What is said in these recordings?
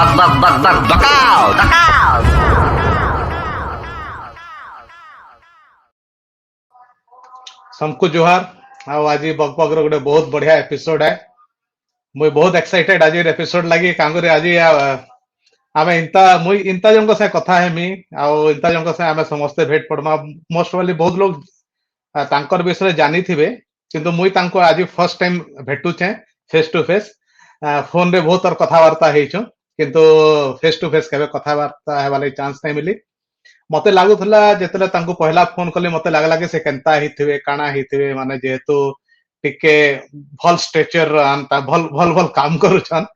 Bacao, bacao. सबको जोहार आज बग बग गोटे बहुत बढ़िया एपिसोड है मुई बहुत एक्साइटेड आज एपिसोड लगी कांगुरे आज आमे इंता जन से कथा हेमी आउ इंता जन से आमे समस्ते भेट पड़मा मोस्ट प्रोबेबली बहुत लोग तांकर विषय जानी थिबे किंतु मुई तांको आज फर्स्ट टाइम भेटुछे फेस टू फेस फोन रे बहुत और कथावार्ता हेछु किंतु फेस टू फेस केबे कथावार्ता हेबा लागि चांस नै मिली मते लागुला जेतले तांको पहला फोन कले मते लागला कि से केनता हिथिबे काना हिथिबे माने जेहेतु टिके भल स्ट्रेचर आनता भल भल भल काम करूछन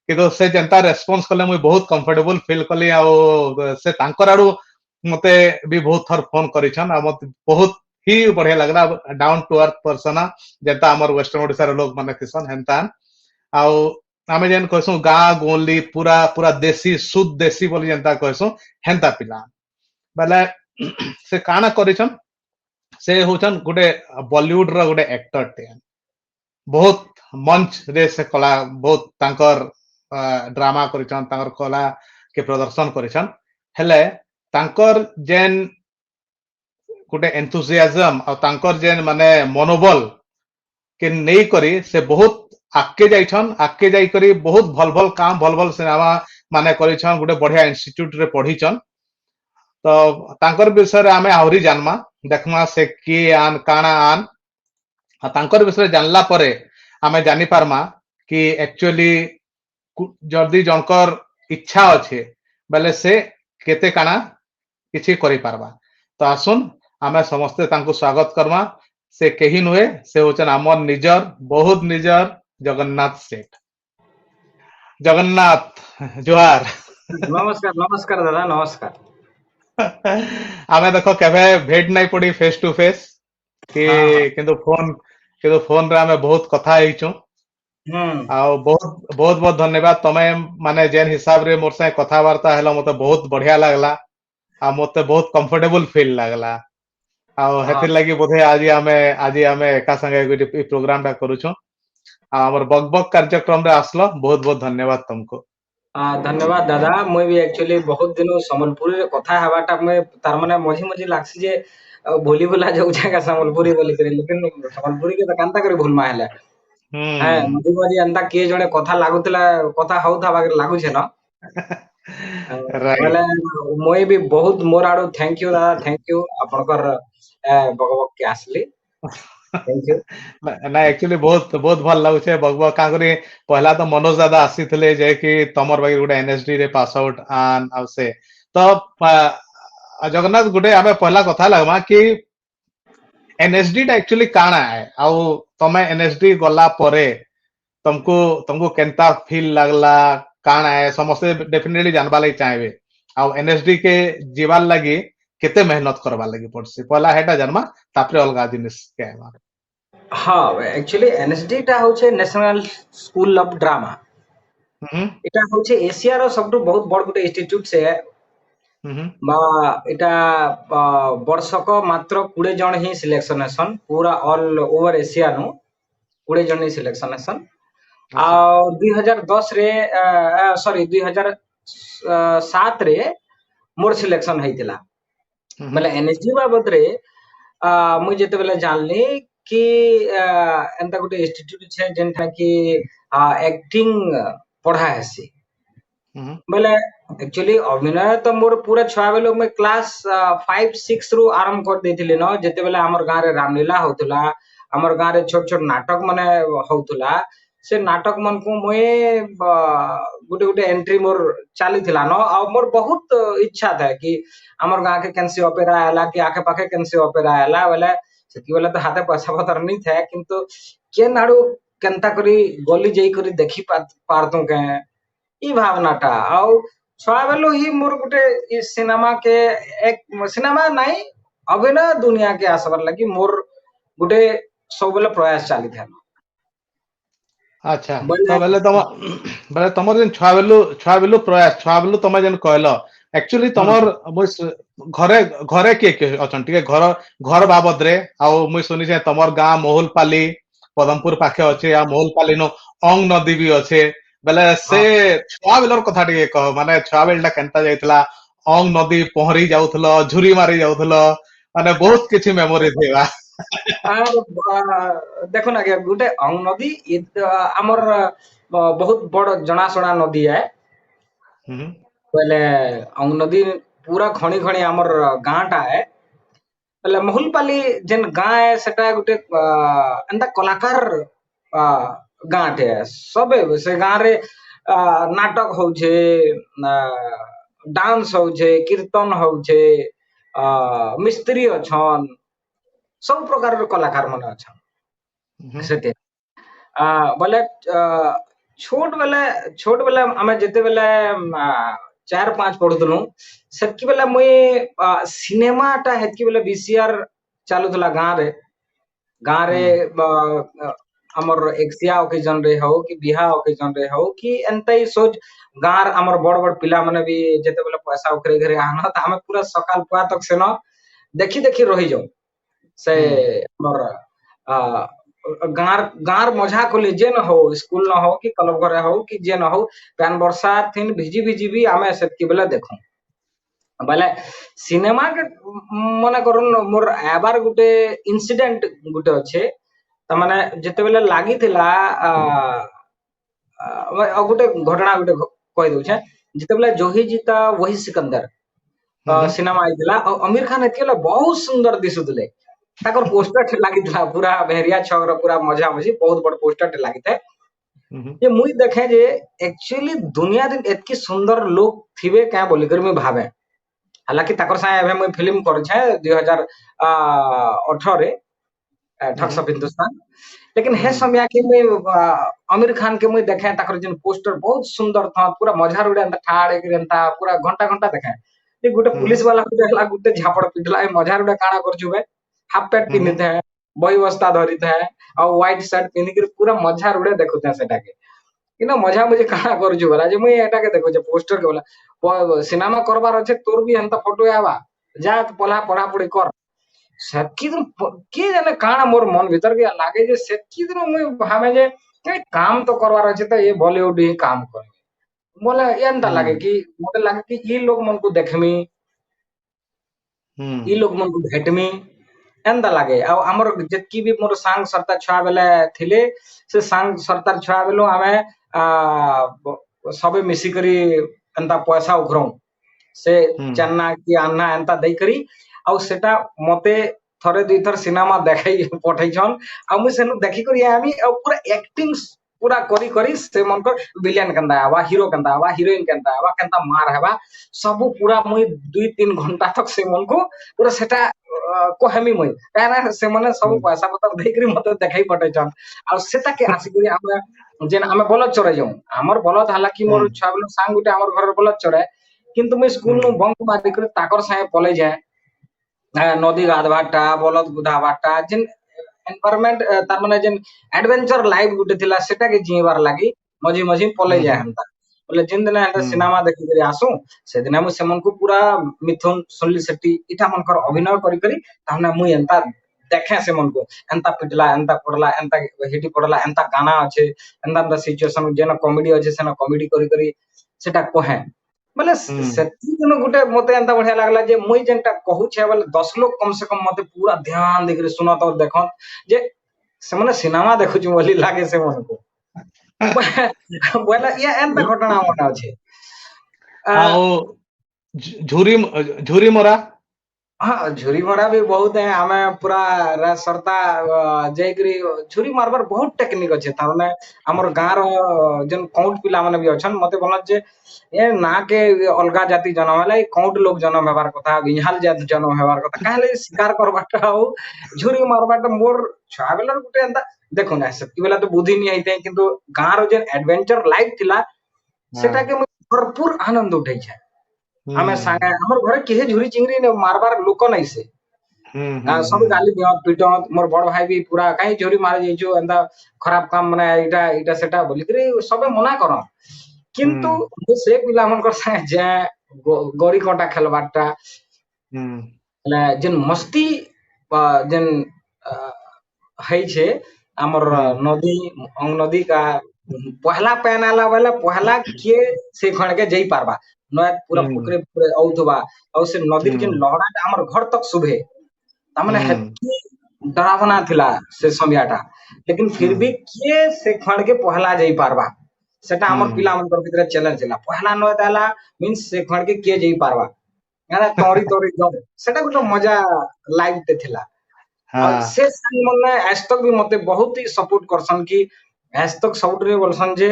किंतु से जनता रेस्पॉन्स कले मुई बहुत कंफर्टेबल फील कली आ से तांकर आडू मते भी बहुत थर फोन करिछन आ मते बहुत ही बढ़िया लगला डाउन टू अर्थ पर्सन जेता हमर वेस्टर्न ओडिसा रे लोग माने किसन हेनता आ आमे जेन कहसु गां गोली पूरा पूरा देसी शुद्ध देसी बोली जनता कहसु हेनता पिला बेले से काना करिछन से होचन गोटे बॉलीवुड रो गोटे एक्टर टे बहुत मंच रे से कला बहुत तांकर ड्रामा करिछन तांकर कला के प्रदर्शन करिछन हेले तांकर जेन गोटे एंथुसियाज्म और तांकर जेन माने मनोबल के नहीं करी से बहुत आके जाइछन आके जाई करी बहुत भल भल काम भल भल सिनेमा माने करिछन गोटे बढ़िया इंस्टीट्यूट रे पढ़िछन तो तांकर विषय आमे आहरी जानमा देखमा से के आन काना आन तांकर विषय जानला परे आमे जानी पारमा कि एक्चुअली जल्दी जनकर इच्छा अच्छे बेले से केते काना किछि करि पारबा तो आसुन आमे समस्ते तांको स्वागत करमा से केही नुहे से होचन हमर निजर बहुत निजर जगन्नाथ सेठ जगन्नाथ जोहार नमस्कार नमस्कार दादा नमस्कार आमे देखो केबे भेट नहीं पड़ी फेस टू फेस कि हाँ किंतु फोन रे आमे बहुत कथा हेचु आ बहुत बहुत बहुत धन्यवाद तमे माने जेन हिसाब रे मोर से कथावार्ता हेलो मते बहुत बढ़िया लागला आ मते बहुत कंफर्टेबल फील लागला आ हाँ हेतिर लागि बोधे आज आमे एका संगे गोटे प्रोग्राम टा करूछु आ हमर बग बग कार्यक्रम रे आसलो बहुत बहुत धन्यवाद तुमको धन्यवाद दादा मुई भी एक्चुअली बहुत दिन संबलपुरी रे कथा हेबाटा मैं तार माने मझी मझी लागसी जे भूली भुला जाऊ जागा संबलपुरी बोली करे लेकिन संबलपुरी के त कांता करे भूल मा हेला है हम्म मझी मझी अंता के जणे कथा लागुतला कथा होउथा बागे लागुछे न राइट बोले मुई भी बहुत मोर आडू थैंक यू दादा थैंक यू आपनकर बगबग के आसली थैंक यू ना एक्चुअली बहुत बहुत भल लाଗୁছে बगबग का करी पहला तो मनोज दादा आसीथिले जे कि तमर बागी गुटे एनएसडी रे पास आउट आन आउ से तो जगन्नाथ गुटे आमे पहला कथा लगमा कि एनएसडी टा एक्चुअली काना है आउ तमे एनएसडी गला परे तुमको तुमको केनता फील लागला काना है समस्ते डेफिनेटली जानबा लागि चाहेबे आउ एनएसडी के जीवार लागि केते मेहनत करबा लागि पड़सी पहला हेटा जन्मा तापरे अलगा जिनिस के है हाँ एक्चुअली एनएसडी टा होचे नेशनल स्कूल ऑफ ड्रामा हम्म এটা হচ্ছে এশিয়ার সবটু বহুত বড় গোটে ইনস্টিটিউট সে हम्म বা এটা বর্ষক মাত্র 20 জন হি সিলেকশন হেসন পুরা অল ওভার এশিয়া নু 20 জন হি সিলেকশন হেসন अच्छा ଆଉ 2010 ରେ ସରି 2007 ରେ ମୋର ସିଲେକ୍ସନ ହେଇଥିଲା ବେଲେ ଏନଏସଡି ବାବଦରେ मुझे जेते बेले जानली कि एंता गोटे इंस्टीट्यूट छे जेनटा कि एक्टिंग पढ़ा हेसी हम्म बेले एक्चुअली अभिनय तो मोर पूरा छुआ बेलो में क्लास 5-6 रु आरंभ कर देथिले न जेते बेले हमर गां रे रामलीला होतला हमर गां रे छोट छोट नाटक माने होतला से नाटक मन को मोए गोटे गोटे एंट्री मोर चाली थिला न आ मोर बहुत इच्छा था कि हमर गां के केनसी ओपेरा आला कि आखे पाखे केनसी ओपेरा आला बेले सेति बेले तो हाथे पैसा पतर नहीं था किंतु के नाडू केनता करी गली जाई करी देखि पारतु के ई भावनाटा आउ छुआ बेलो ही मोर गोटे ई सिनेमा के एक सिनेमा नहीं अभिनय दुनिया के आसबार लगी मोर गोटे सब बेले प्रयास चाली था अच्छा बोले तो बेले तमर जेन छुआ बेलु प्रयास छुआ बेलु तमे जेन कहलो एक्चुअली तमर घरे घरे के अछन ठीक घर घर बाबद रे आउ मुई सुनी जे तमर गां मोहुलपाली पदमपुर पाखे अच्छे या मोहुलपाली नो अंग नदी भी अच्छे बेले से हाँ छुआ बेलर कथा टिके कह माने छुआ बेलटा केनता जाइतला अंग नदी पहरी जाउथलो झुरी मारी जाउथलो माने बहुत किछि मेमोरी थिबा আর দেখো না আজ্ঞା ଗୋଟେ ଅଙ୍ଗ ନଦୀ ଆମର ବହୁତ ବଡ ଜଣାଶୁଣା ନଦୀ है हम्म ବୋଇଲେ ଅଙ୍ଗ ନଦୀ ପୁରା ଖଣି ଖଣି ଆମର ଗାଁ ଟା है ବୋଇଲେ ମହୁଲପାଲି ଯେନ୍ ଗାଁ है ସେଟା ଗୋଟେ ଏନ୍ତା କଳାକାର ଗାଁ ଟେ ସବେ ସେ ଗାଁ ରେ ନାଟକ ହଉଛେ डांस ହଉଛେ କୀର୍ତ୍ତନ ହଉଛେ ମିସ୍ତ୍ରୀ ଅଛନ୍ ସବୁ ପ୍ରକାରର କଳାକାର ମାନେ ଅଛନ୍ हम्म ସେଠି ବୋଲେ ଛୋଟ ବେଲେ ଆମେ ଯେତେବେଲେ 4-5 ପଢୁଥିଲୁ ସେତକି ବେଲେ ମୁଇଁ ସିନେମା ଟା ହେତକି ବେଲେ VCR ଚାଲୁଥିଲା ଗାଁରେ ଆମର ଏକ୍ସିଆ ଅକେଜନ ରେ ହଉ କି ବିହା ଅକେଜନ ରେ ହଉ କି ଏନ୍ତା ହି ସୋଚ ଗାଁର ଆମର ବଡ ବଡ ପିଲାମାନେ ବି ଯେତେବେଲେ ପଇସା ଉଖରେଇ ଘରେ ଆନ ଆମେ ପୁରା ସକାଳ ପୁଆ ତକ ସେନ ଦେଖି ଦେଖି ରହିଯାଉ ସେ ଆମର ଗାଁର ମଜା କଲି ଯେ ନ ହଉ ସ୍କୁଲ ନ ହଉ କି କ୍ଲବ ଘରେ ହଉ କି ଯେ ନ ହଉ ପ୍ୟାନ ବର୍ଷା ଥିନ୍ ଭିଜି ଭିଜି ବି ଆମେ ସେତକି ବେଲେ ଦେଖୁ ବୋଇଲେ ସିନେମା के ମନେ କରୁନ୍ ମୋର ଏବାର ଗୋଟେ ଇନସିଡେଣ୍ଟ ଗୋଟେ ଅଛେ ତାମାନେ ଯେତେବେଲେ ଲାଗିଥିଲା ଆଉ ଗୋଟେ ଘଟଣା ଗୋଟେ କହି ଦଉଛେ ଯେତେବେଲେ ଯୋହି ଜିତା वही सिकंदर ସିନେମା ଆଇଥିଲା ଆଉ ଅମିର ଖାନ ଏତିକି ବହୁତ ସୁନ୍ଦର ଦିଶୁଥିଲେ ତାଙ୍କର ପୋଷ୍ଟର ଟେ ଲାଗିଥିଲା ପୁରା ଭେରିଆ ଛକର ପୁରା ମଝା ମଝି ବହୁତ ବଡ ପୋଷ୍ଟର ଟେ ଲାଗିଥାଏ ଯେ ମୁଇଁ ଦେଖେ ଯେ एक्चुअली दुनिया दिन एतकी सुंदर लोग थिबे क्या बोलिकर मुई भावे हालांकि ताकर साथे एबे मुई फिल्म करछे 2018 रे ठग्स ऑफ हिंदुस्तान लेकिन हे समय के मुई आमिर खान के मुई देखे ताकर जिन पोस्टर बहुत सुंदर था पूरा मझार उड़े एंता ठाड़ एंता पूरा घंटा घंटा देखे ये गुटे पुलिस वाला गुटे हला गुटे झापड़ पिटला ए मझार उड़े काଣା करछु बे हाफ पैंट पिनिथे बही बस्ता धरिथे और व्हाइट शर्ट पिनि के पूरा मझार उड़े देखुथे सेटा के किना मजा मुझे काଣା करछु बला जे मुई एटा के देखु जे पोस्टर के बोला सिनेमा करबार अछि तोर भी एंता फोटो आवा जा पला पढ़ा पढ़ी कर सेतकी दिन के जाने काଣା मोर मन भीतर के लागे जे सेतकी दिन मुई भावे जे काम तो करबार अछि त ये बॉलीवुड ही काम कर बोले एंता लागे कि मोटे लागे कि ई लोग मन को देखमी ई लोग मन को भेटमी एंता लागे आ हमर जेतकी भी मोर सांग सरता छुआ बेले थिले से सांग सरतार छुआ बेलो आमे सबे मिसी करी एंता पैसा उघरऊ से चन्ना कि आन्ना एंता देई करी आ सेटा मते थरे दुई थर सिनेमा देखाई पठाइछन आ मु सेनु देखि करी आमी पूरा एक्टिंग पूरा करी करी से मनकर विलेन केंदा आवा हीरो केंदा आवा हीरोइन केंदा आवा केंता मार हेबा सब पूरा मुई 2-3 घंटा तक से मन को पूरा सेटा कहमी मुई काना से माने सब पैसा पतर देई करी मते देखाई पठाइछन आ सेटा के आसी करी हम जेन आमे बलद चढ़ाई जाऊ हमर बलद हालांकि मोर छुआ बेलो सांग गुटे हमर घर बलद चढ़ाए किंतु मुई स्कूल नु बंक मारी कर ताकर साथे पले जाए नदी गाधवाटा बलद गुधावाटा जिन एनवायरनमेंट तार माने जिन एडवेंचर लाइफ गुटे थिला सेटा के जीवार लागि मझी मझी पले जाए हमता बोले जिन दिन एंता सिनेमा देखि करी आसु से दिन हम सेमन को पूरा मिथुन सुनील शेट्टी इटा मनकर अभिनय करी करी ताहना मुई एंता देखे सेमन को एंता पिटला एंता पड़ला एंता हिटी पड़ला एंता गाना अछि एंता एंता सिचुएशन जेन कॉमेडी अछि सेन कॉमेडी करी करी सेटा कहे बोले सेती दिन गुटे मते एंता बढ़िया लागला जे मुई जेनटा कहू छे बोले 10 लोग कम से कम मते पूरा ध्यान देकरी सुनत और देखत जे से माने सिनेमा देखु छु बोली लागे से मन को बोला ये एंता घटना मना अछि आओ झुरी झुरी मरा हाँ झुरी मारा भी बहुत है हमें पूरा सरता जयगिरी झुरी मारबार बहुत टेक्निक अच्छे तारने हमर गाँव रो जन कौंट पिला माने भी अछन मते बोलत जे ए ना के अलगा जाति जन्म होला ई कौंट लोग जन्म हेबार कथा बिहाल जाति जन्म हेबार कथा काहे शिकार करबाटा हो झुरी मारबाटा मोर छाबेलर गुटे एंता देखो ना सेतकी बेला तो बुद्धि नहीं आइते किंतु गाँव रो जे एडवेंचर लाइफ थिला सेटा के भरपूर आनंद उठै छै आमे सांगे हमर घरे केहे झुरी चिंगरी ने मारबार लोक नै से सब गाली दियो पिटो मोर बड़ भाई भी पूरा काई झुरी मार जेछु एंदा खराब काम माने इटा इटा सेटा बोली करे सबे मना करो किंतु से पिला मन कर संगे जे गरी कांटा खेलबाटा जेन मस्ती जेन है छे हमर नदी अंग नदी का पहला पैन आला वाला पहला किए से खण के जई पारबा नय पूरा हम्म पुकरे पूरे औथबा और से नदी के हम्म लहड़ा हमर घर तक शुभे तामने हम्म हेती डरावना थिला से समयाटा लेकिन फिर भी हम्म किए से खण के पहला जई पारबा सेटा हमर हम्म पिला मन भीतर चैलेंज थिला पहला नय दाला मींस से खण के किए जई पारबा याना तोरी तोरी गम सेटा गुटे मजा लाइव ते थिला और हाँ से साल मन आज तक भी मते बहुत ही सपोर्ट करसन कि आज तक सबुटरे बोलसन जे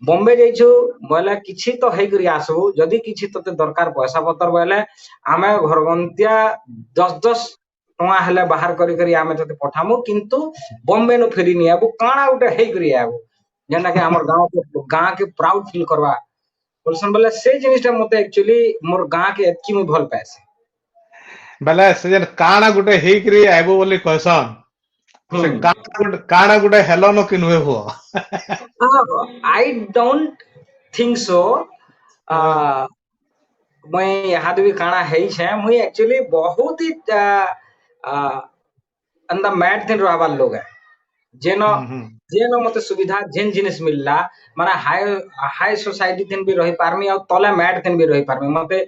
बॉम्बे जाइछु बोले किछि तो हेइ करी आसबु जदी किछि तते दरकार पैसा पतर बोले आमे घरगंतिया 10 टଙ୍କା हेले बाहर करी करी आमे तते पठामु किंतु बॉम्बे नो फेरी नि आबु काना उटे हेइ करी आबु जेना के हमर गांव के प्राउड फील करवा बोलसन बोले से जिनिसटा मते एक्चुअली मोर गांव के एतकी मु भल पाएसे बेले से जेन काना गुटे हेकरी आइबो बोली कहसन से काना गुटे हेलो न कि नुहे हुआ आई डोंट थिंक सो मैं यहाँ भी काना है ही छे मुई एक्चुअली बहुत ही अंदा मैट थिन रहबार लोग है जेनो जेनो मते सुविधा जेन जिनिस मिलला माने हाई हाई सोसाइटी थिन भी रही पारमी और तले मैट थिन भी रही पारमी मते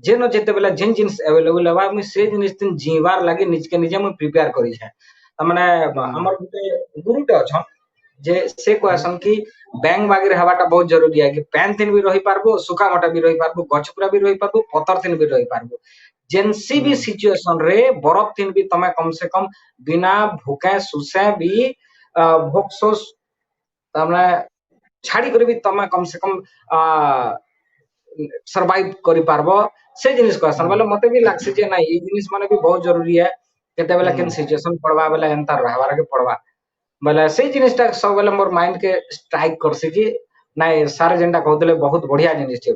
जेनो जेते बेला जेन जिनिस अवेलेबल हवा मुई से जिनिस थिन जीवार लागि निज के निजे मुई प्रिपेयर करी छे त माने हमर गुटे गुरुटे अछन जे से कहसन कि बैंग बागरे हवाटा बहुत जरूरी है कि पैन थिन भी रही पारबो सुखा मटा भी रही पारबो गछपुरा भी रही पारबो पतर थिन भी रही पारबो जेनसी भी सिचुएशन रे बरफ थिन भी तमे कम से कम बिना भूखे सुसे भी भोक्सोस तमने छाड़ी कर भी तमे कम से कम सर्वाइव करि पारबो से जिनिस कहसन बोले मते भी लागसे जे नाही ई जिनिस माने भी बहुत जरूरी है केते बेला केन सिचुएशन पड़वा बेला एंता रहबार के पड़वा बोले से जिनिसटा सब बेले मोर माइंड के स्ट्राइक करसी कि नाही सारे जेंटा कहतले बहुत बढ़िया जिनिस छे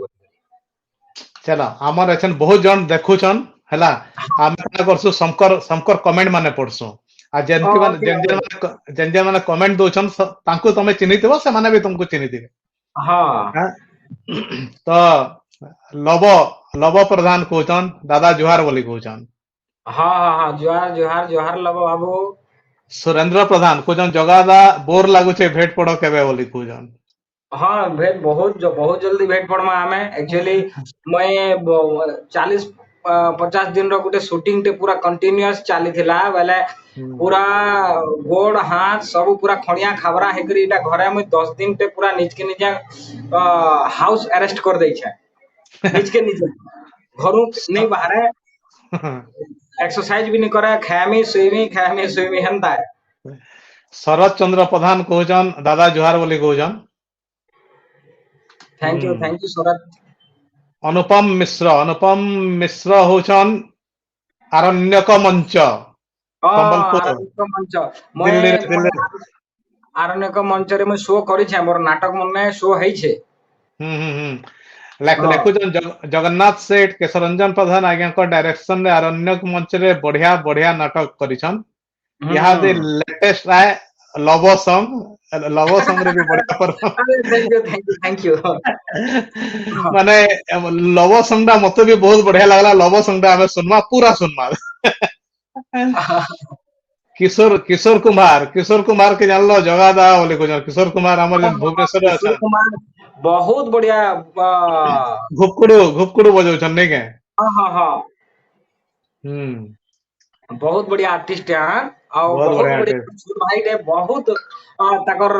चलो आमर एछन बहुत जन देखुछन हला आमे का करसु समकर समकर कमेंट माने पढसु आ जेनकी माने जेन जेन माने कमेंट दोछन तांको तमे चिन्हितबो से माने भी तुमको चिन्हितिबे हां तो लव लव प्रधान कहउछन दादा जुहार बोली कहउछन हां हां हां जोहार जोहार जोहार लब बाबू सुरेंद्र प्रधान कहउछन जगादा बोर लागुछे भेट पड़ो केबे बोली कहउछन हाँ भेट बहुत जल्दी भेट पड़मा आमे एक्चुअली मैं 40-50 दिन रो गुटे शूटिंग टे पूरा कंटीन्यूअस चाली थिला बेले पूरा गोड़ हाथ सब पूरा खणिया खबरा हेकरी इटा घरे मैं 10 दिन टे पूरा निज के निजे हाउस अरेस्ट कर दई छे निज के निजे घरू नहीं बाहर एक्सरसाइज भी नहीं करे खामी सुइमी हंता है शरद चंद्र प्रधान कहउछन दादा जुहार बोली कहउछन थैंक यू शरद अनुपम मिश्र होछन आरण्यक मंच संबलपुर आरण्यक मंच दिल्ली मैं आरण्यक मंच रे मैं शो करी छे मोर नाटक मन में शो है छे लेखुछन जगन्नाथ सेठ केशरंजन प्रधान आज्ञा को डायरेक्शन रे आरण्यक मंच रे बढ़िया बढ़िया नाटक करिछन यहाँ दे लेटेस्ट आए लव सॉन्ग रे भी बढ़िया पर थैंक यू माने लव सॉन्ग दा मते भी बहुत बढ़िया लागला लव सॉन्ग दा हमें सुनमा पूरा सुनमा किशोर कुमार के जानलो जगादा बोले को किशोर कुमार हमर जन भुवनेश्वर किशोर अछन कुमार बहुत बढ़िया घुपकुड़ू बजाउछन नहीं के हां बहुत बढ़िया आर्टिस्ट है और बहुत बहुत बढ़िया बढ़िया भाई रे बहुत ताकर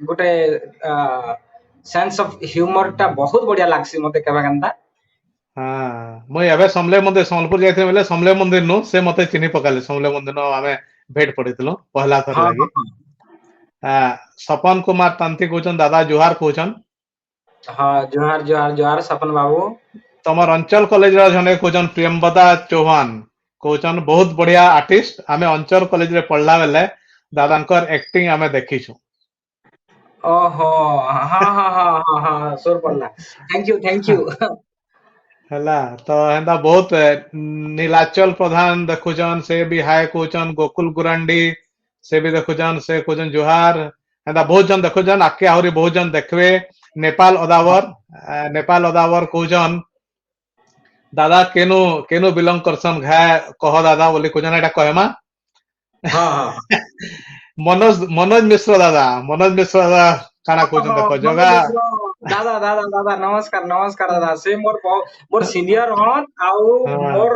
गुटे सेंस ऑफ ह्यूमर टा बहुत बढ़िया लागसी मते केबा गंदा हाँ मुई एबे समले मंदिर संबलपुर जाइथे बेले समले मंदिर नु से मते चिन्हि पकाले समले मंदिर नो आमे भेट पड़ितलो पहला थर हाँ लागी सपन कुमार तांती कहउछन दादा जुहार कहउछन हाँ जोहार जोहार जोहार सपन बाबू तमर अंचल कॉलेज रा जने कहउछन प्रियंवदा चौहान कहउछन बहुत बढ़िया आर्टिस्ट आमे अंचल कॉलेज रे पढ़ला बेले दादांकर एक्टिंग आमे देखिछु ओहो हाँ हाँ हाँ हाँ हाँ सुर पड़ला थैंक यू हला तो हेंदा बहुत नीलाचल प्रधान देखुछन से भी हाय कहउछन गोकुल गुरांडी से भी देखुछन से कहउछन जुहार हेंदा बहुत जन देखुछन आके आहुरी बहुत जन देखबे नेपाल अदावर कहउछन दादा केनो केनो बिलोंग करसन घा कह दादा बोली कहउछन एटा कहमा हाँ हाँ मनोज मनोज मिश्र दादा, मनोज मिश्र दादा काना कहउछन ହଁ देखो ମନୋଜ जगह। ମିଶ୍ର ଦାଦା ଦାଦା ଦାଦା ନମସ୍କାର ନମସ୍କାର ଦାଦା ସେ ମୋର ସିନିୟର ହନ୍ ଆଉ हाँ ମୋର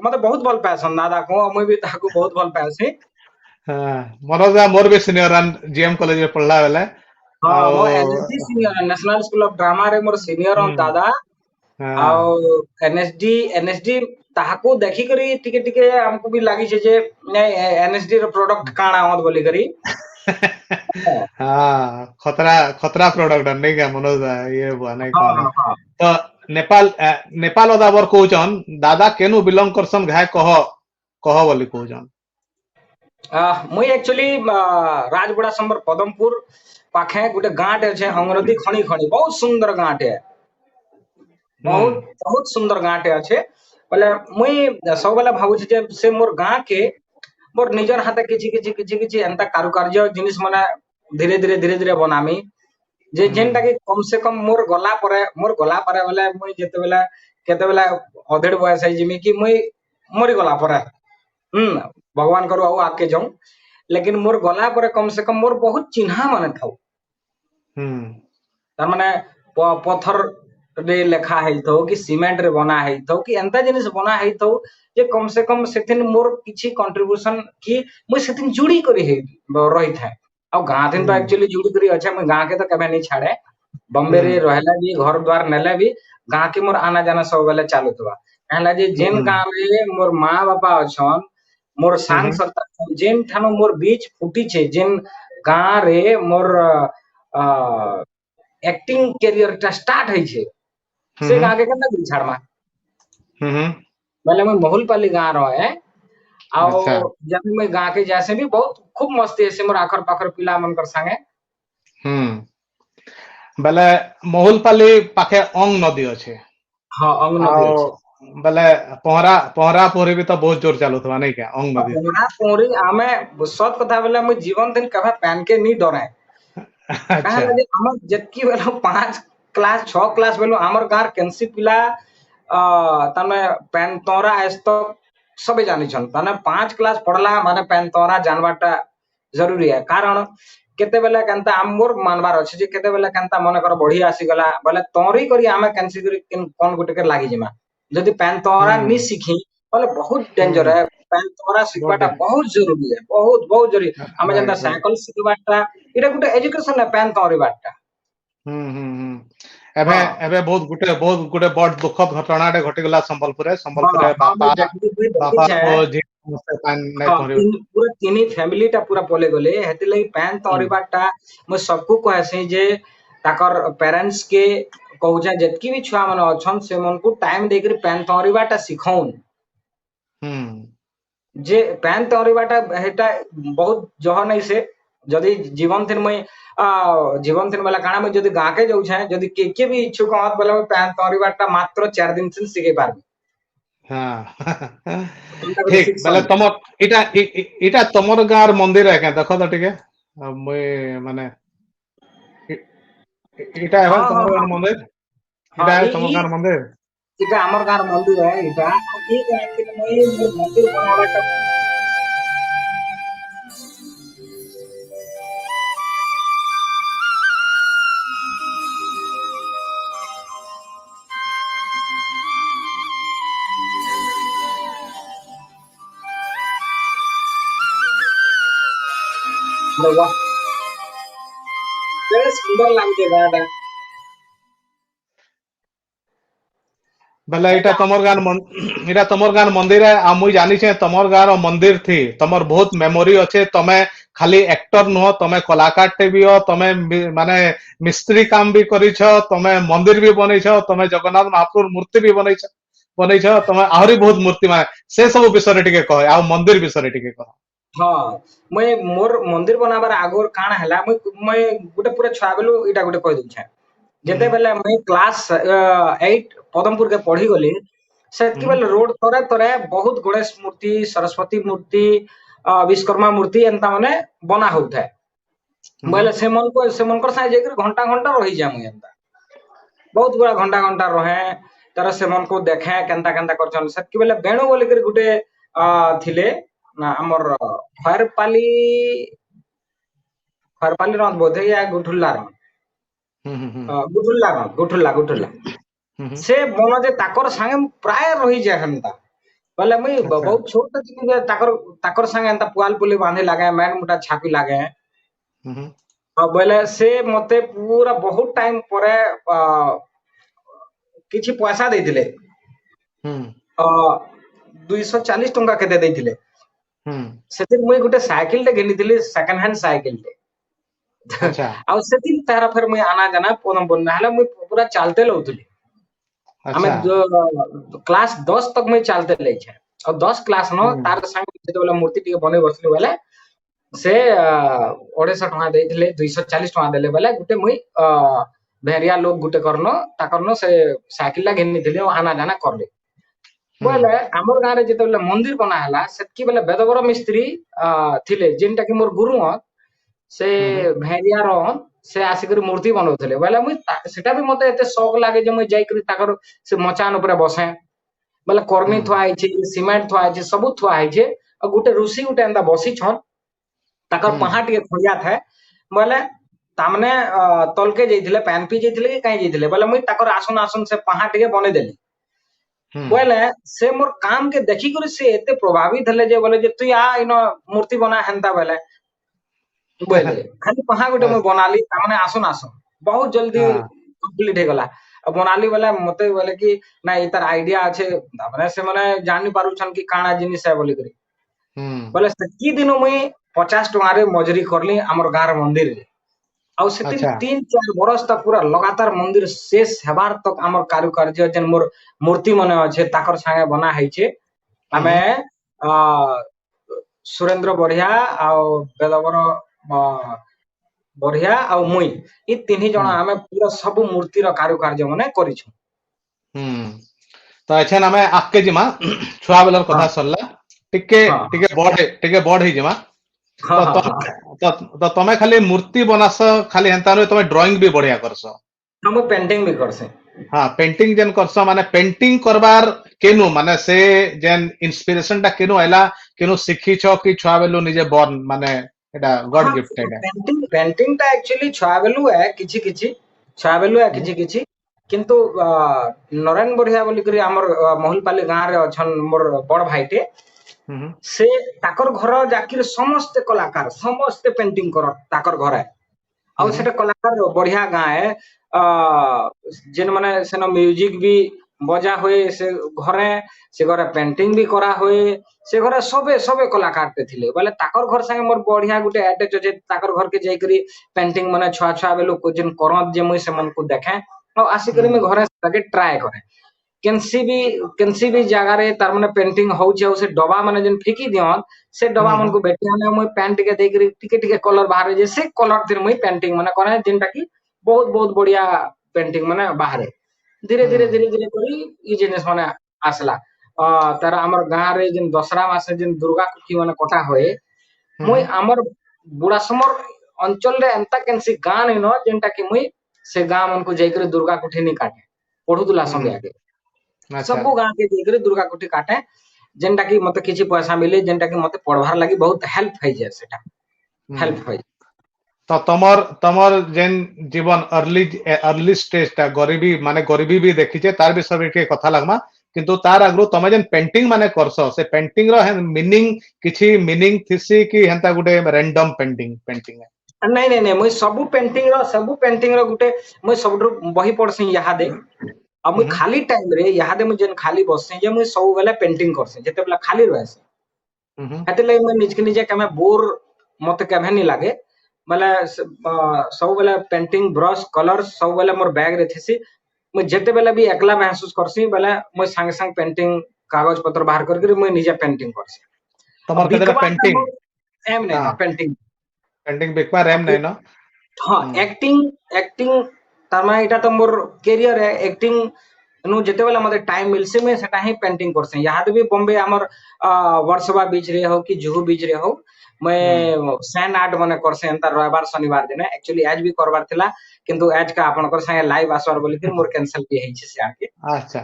ମତେ ବହୁତ ଭଲ ପାଏସନ୍ ଦାଦା କୁ ମୁଇଁ ବି ତାହାକୁ ବହୁତ ଭଲ ପାଏସି। हाँ मनोज दा मोर भी सीनियर जीएम कॉलेज में पढ़ला बेले। ହଁ आओ ମୋ ଏନଏसଡି ସିନିୟର ନ୍ୟାସନାଲ ସ୍କୁଲ ଅଫ ଡ୍ରାମାରେ ମୋର ସିନିୟର ହନ୍ हम्म ଦାଦା। हाँ ଆଉ ଏନଏସଡି ତାହାକୁ ଦେଖିକରି ଟିକେ ଟିକେ ଆମକୁ ବି ଲାଗିছে ଯେ ନାଇଁ ଏନଏସଡି ର ପ୍ରଡକ୍ଟ କାଣା ହत ବୋଲିକରି। हाँ खतरा खतरा प्रोडक्ट नहीं क्या मनोज दा ये बुआ नहीं ହଁ कहना। ହଁ ହଁ तो नेपाल नेपाल अदाबर कहउछन दादा केनु बिलोंग करसन घाय कह बोली कहउछन। ମୁଇଁ ଆକ୍ଚୁଆଲି ରାଜବୁଡା ସମ୍ବର ପଦମପୁର ପାଖେ ଗୋଟେ ଗାଁଟେ ଅଛେ ଅଙ୍ଗନଦୀ ଖଣି ଖଣି ବହୁତ ସୁନ୍ଦର ଗାଁଟେ ବହୁତ हम्म ବହୁତ ସୁନ୍ଦର ଗାଁଟେ ଅଛେ ବୋଲେ ମୁଇଁ ସବୁବେଳେ ଭାବୁଛି ଯେ ସେ ମୋର ଗାଁ କେ ମୋର ନିଜର ହାତେ କିଛି ଏନ୍ତା କାରୁକାର୍ଯ୍ୟ ଜିନିଷ ମାନେ ଧୀରେ ଧୀରେ ବନାମି ଯେ ଯେନ୍ଟା हम्म କି କମ ସେ କମ ମୋର ଗଲା ପରେ ବୋଲେ ମୁଇଁ ଯେତେବେଳେ କେତେବେଳେ ଅଧେड़ ବୟସ ହେଇଯିମି କି ମୁଇଁ ମରିଗଲା ପରେ ହୁଁ ଭଗବାନଙ୍କର ଆଉ ଆଗକେ ଯାଉଁ ଲେକିନ ମୋର ଗଲା ପରେ କମ ସେ କମ ମୋର ବହୁତ ଚିହ୍ନା ମାନେ ଥାଉ हम्म ତାର ମାନେ ପଥରରେ ଲେଖା ହେଇଥାଉ କି ସିମେଣ୍ଟ ରେ ବନା ହେଇଥାଉ କି ଏନ୍ତା ଜିନିଷ ବନା ହେଇଥାଉ ଯେ କମ ସେ କମ ସେଥିନ୍ ମୋର କିଛି କଣ୍ଟ୍ରିବ୍ୟୁସନ କି ମୁଇଁ ସେଥିନ୍ ଯୁଡି କରି ରହିଥାଏ ଆଉ ଗାଁ ଦିନ ତ हम्म ଆକ୍ଚୁଆଲି ଯୁଡି କରି ଅଛେ ମୁଇଁ ଗାଁ କେ ତ କେବେ ନେଇ ଛାଡେ ବମ୍ବେ ରେ हम्म ରହିଲା ବି ଘର ଦ୍ୱାର ନେଲେ ବି ଗାଁ କେ ମୋର ଆନା ଜାନା ସବୁବେଳେ ଚାଲୁଥିବା କାହିଁଲା ଯେ ଯେନ୍ हम्म ଗାଁ ରେ ମୋର ମା ବାପା ଅଛନ୍ ମୋର ସାଙ୍ଗ हम्म ସର୍ତା ଯେନ୍ ଠାନୁ ମୋର ବୀଜ ଫୁଟିଛେ ଯେନ୍ ଗାଁ ରେ ମୋର एक्टिंग कैरियर टा स्टार्ट है छे से हम्म गाँव के केन्ता दिन छाड़मा हम्म बोले मैं बहुलपल्ली गाँव रहे आओ अच्छा जब मैं गाँव के जैसे भी बहुत खूब मस्ती है मोर आखर पाखर पिला मनकर संगे बेले महुलपाली पाखे अंग नदी अच्छे हाँ अंग नदी आओ अच्छे बेले पहरा पहरा पहरी भी तो बहुत जोर चालू था नहीं क्या अंग नदी रे। पहरा पोरी आमे सत कथा बोले मैं जीवन दिन कभा पहन के नहीं डरे कहा अच्छा लगे हमर जतकी बेलो 5 क्लास 6 क्लास बेलो हमर गाँव केनसी पिला तने पेन तोरा एस्तो सबे जानी छन तने 5 क्लास पढ़ला माने पेन तोरा जानवाटा जरूरी है कारण केते बेले केनता आमोर मानवार अछि जे केते बेले केनता मन कर बढ़ी आसी गला बोले तोरी करी आमे कैंसी करी कोन गुटे के लागि जिमा जदि पेन तोरा नि हम्म सीखी बोले बहुत डेंजर हम्म है पेन तोरा बहुत सीखवाटा डर बहुत जरूरी है बहुत जरूरी आमे जंता राइट राइट साइकिल सीखवाटा इटा गुटे एजुकेशन है पेन तोरीबाटा एबे हाँ एबे बहुत गुटे बड़ दुखद घटनाटे घटिगला हाँ संबलपुर हाँ बापा मुझे देखी बापा छे को जी समस्ते पान नहीं हाँ पहरी पूरा तीनी फैमिली टा पूरा पले गले हेति लगी पैन हम्म तोरीबाटा मैं सबको कहसे जे ताकर पेरेंट्स के कहूछे जतकी भी छुआ मन अछन से मन को टाइम देकर पैन तोरीबाटा सिखौन हम्म जे पैन तोरीबाटा हेटा बहुत जह नहीं से जदि जीवन दिन में जीवन दिन वाला काना में जदि गाके जाऊ छे जदि के भी इच्छुक हत बोले पैन तोरीबाटा मात्र 4 दिन से सिखे पारबी हाँ एंता गुटे ठीक बेले शिक्षण तमर इटा तमर गाँर मंदिर है क्या देखो तो टिके मुई माने इटा है हाँ हाँ तमर गाँर हाँ मंदिर हाँ इटा है तमर ई गाँर मंदिर इटा हमर गाँर मंदिर है इटा ई गाँव के मैं मोर मंदिर बनावाटा अरे वाह बड़े सुंदर लागते गाँटा बेले इटा एटा तमर गाँर इटा तमर गाँर मंदिर है आ मुई जानी छे तमर गाँर मंदिर थी तमर बहुत मेमोरी अच्छे तमे खाली एक्टर नुह तमे कलाकार टे भी हो तमे माने मिस्त्री काम भी करिछ तमे मंदिर भी बनैछ तमे जगन्नाथ महाप्रभु मूर्ति भी बनैछ तमे आहरी बहुत मूर्ति माने से सब विषय रे टिके कह आ मंदिर विषय रे टिके कह हाँ मैं मोर मंदिर बनाबार आगोर काण हैला मैं गुटे पूरा छुआ बेलु इटा गुटे कहि दउछे जेते हम्म बेले मैं क्लास 8 पदमपुर के पढ़ी गली सेतकी हम्म बेले रोड तरे तरे बहुत गणेश मूर्ति सरस्वती मूर्ति विश्वकर्मा मूर्ति एंता माने बना होउଥାଏ हम्म बोले से मन कर साथे जेकर घंटा घंटा रही जा मुई एंता बहुत बड़ा घंटा घंटा रहे तार से मन को देखे केंता केंता करछन सेतकी बेले बेणु बोली कर गुटे थिले ना हमर खैरपाली खैरपाली रन बोधे या गुठुल्ला रन गुठुल्ला से मन जे ताकर संगे प्राय रही जाए हंता बोले मुई अच्छा बहुत छोट थी जे ताकर संगे एंता पुआल पुली बांधे लागे मैन मुटा छापी लागे बोले से मते पूरा बहुत टाइम परे किछि पैसा देथिले 240 टंका केते देथिले सेतिर मुई गुटे साइकिल टे घिनिथिली सेकंड हैंड साइकिल टे अच्छा आ सेतिर तारा फेर मुई आना जाना पोन बोलना हला मुई पूरा चालते लउथली हमें अच्छा क्लास 10 तक मुई चालते ले छे और 10 क्लास न तार संग जेते बेला मूर्ति टिके बने बसले बेले से 250 टका देथिले 240 टका देले बेले गुटे मुई भेरिया लोग गुटे करनो ताकरनो से साइकिल ला घिनिथिले आना जाना करले बोले हमर गां रे जेते बेला मंदिर बना हला सेतकी बेला बेदबर मिस्त्री थिले जेनटा कि मोर गुरु से भेरिया रन से आसिकर मूर्ति बनौथिले बोले मुई सेटा भी मते एते शौक लागे जे मुई जाई करी ताकर से मचान ऊपर बसे बोले कर्मी थुआ आइछे सीमेंट थुआ आइछे सब थुआ आइछे और गुटे ऋषि गुटे एंदा बसी छन ताकर पहाड़ टिके खोलिया थाए बोले तामने तलके जइथिले पैन पी जइथिले कि काई जइथिले बोले मुई ताकर आसन आसन से पहाड़ टिके बने देली बोले से मोर काम के देखी करी से एते प्रभावित हले जे बोले जे तू आ इनो मूर्ति बना हंता बोले बोले खाली पहाड़ गुटे मुई बनाली तामने आसन आसन बहुत जल्दी कंप्लीट हे गला बनाली बोले मते बोले कि ना इतार आइडिया আছে तामने से माने जानि पारुछन कि काना जिनिस है बोली करी बोले की दिनो मुई 50 टका रे मजूरी करली हमर गार मंदिर रे आ सेति 3-4 बरस तक पूरा लगातार मंदिर शेष हेबार तक हमर कारुकार्य जन मोर मूर्ति मने अछि ताकर संगे बना हैछे हमें सुरेंद्र बढ़िया आ बेदबर बढ़िया आ मुई ई तीन जण हमें पूरा सब मूर्ति रो कारुकार्य मने करिछु तो अच्छा हमें आके जिमा छुआ बेलर कथा सरला टिके बड़ हे जिमा तो तमे खाली मूर्ति बनास खाली हेंता नो तमे ड्राइंग भी बढ़िया करस हम पेंटिंग भी करसे हां पेंटिंग जेन करस माने पेंटिंग करबार केनु माने से जेन इंस्पिरेशन टा केनु आइला केनु सिखी छ कि छुआ बेलु निजे बर्न माने एटा गॉड गिफ्टेड है पेंटिंग टा एक्चुअली छुआ बेलु है किछि छुआ बेलु है किछि किंतु नरेन बढ़िया बोली करी हमर मोहलपाली गां रे अछन मोर बड़ भाईटे से ताकर घर जाकिर समस्त कलाकार समस्त पेंटिंग कर ताकर घर है आ सेटा कलाकार बढ़िया गां है जेन माने सेनो म्यूजिक भी बजा होए से घरे पेंटिंग भी करा होए से घरे सबे कलाकार ते थिले बोले ताकर घर संगे मोर बढ़िया गुटे अटैच जे ताकर घर के जाई करी पेंटिंग माने छुआ बेलो को जेन करत जे मुई से मन को देखे और आसी करी में घरे ताके ट्राई करे केनसी भी जगह रे तार माने पेंटिंग होउछे से डबा माने जेन फेकी दियन से डबा मन को बेटी माने मुई पेन टिके दे करी टिके कलर बाहर जे से कलर फिर मुई पेंटिंग माने करे जेनटा की बहुत बढ़िया पेंटिंग माने बाहर धीरे धीरे करी ई जिनिस माने आसला तार हमर गां रे जेन दसरा मासे जेन दुर्गा कुठी माने कटा होए मुई हमर बुढ़ासमर अंचल रे एंता केनसी गां नै न जेनटा की मुई से गां मन को जाई करी दुर्गा कुठी नि काटे पढुतला संगे आगे सब गां के जाई करी दुर्गा कुठी काटे जेनटा की मते किछि पैसा मिले जेनटा की मते पढवार लागि बहुत हेल्प होई जाय सेटा हेल्प होई तो तमर जेन जीवन अर्ली स्टेज ता गरीबी भी देखिचे तार विषय के कथा लगमा किंतु तार अग्रो तमे जेन पेंटिंग माने करसो से पेंटिंग रो मीनिंग थिसी कि हेंता गुटे रैंडम पेंटिंग है नहीं मुई सब पेंटिंग रो गुटे मुई सबडु बही पढसी यहा दे अब मुई खाली टाइम रे यहा दे मुई जेन खाली बससे जे मुई सब बेला पेंटिंग करसे जेते बेला खाली रहसे हेते ले मुई निज के निजे कमे बोर मते केभे नि लागे माने सब बेला पेंटिंग ब्रश कलर सब बेला मोर बैग रे थिसी मुई जेते बेला भी एकला महसूस करसी बेला मुई संग पेंटिंग कागज पत्र बाहर करके मुई निजे पेंटिंग करसी तमर केदरा पेंटिंग एम नै पेंटिंग बेकवार एम नै न हां एक्टिंग तरमा इटा तो मोर करियर है एक्टिंग नु जेते बेला मते टाइम मिलसे मैं सेटा ही पेंटिंग करसे याद भी बॉम्बे हमर वर्षवा बीच रे हो कि जुहू बीच रे हो मैं सैंड आर्ट मने करसे एंता रविवार शनिवार दिन एक्चुअली आज भी करबार थिला किंतु आज का आपनकर संगे लाइव आसवार बोली फिर मोर कैंसिल भी हेछि से आके अच्छा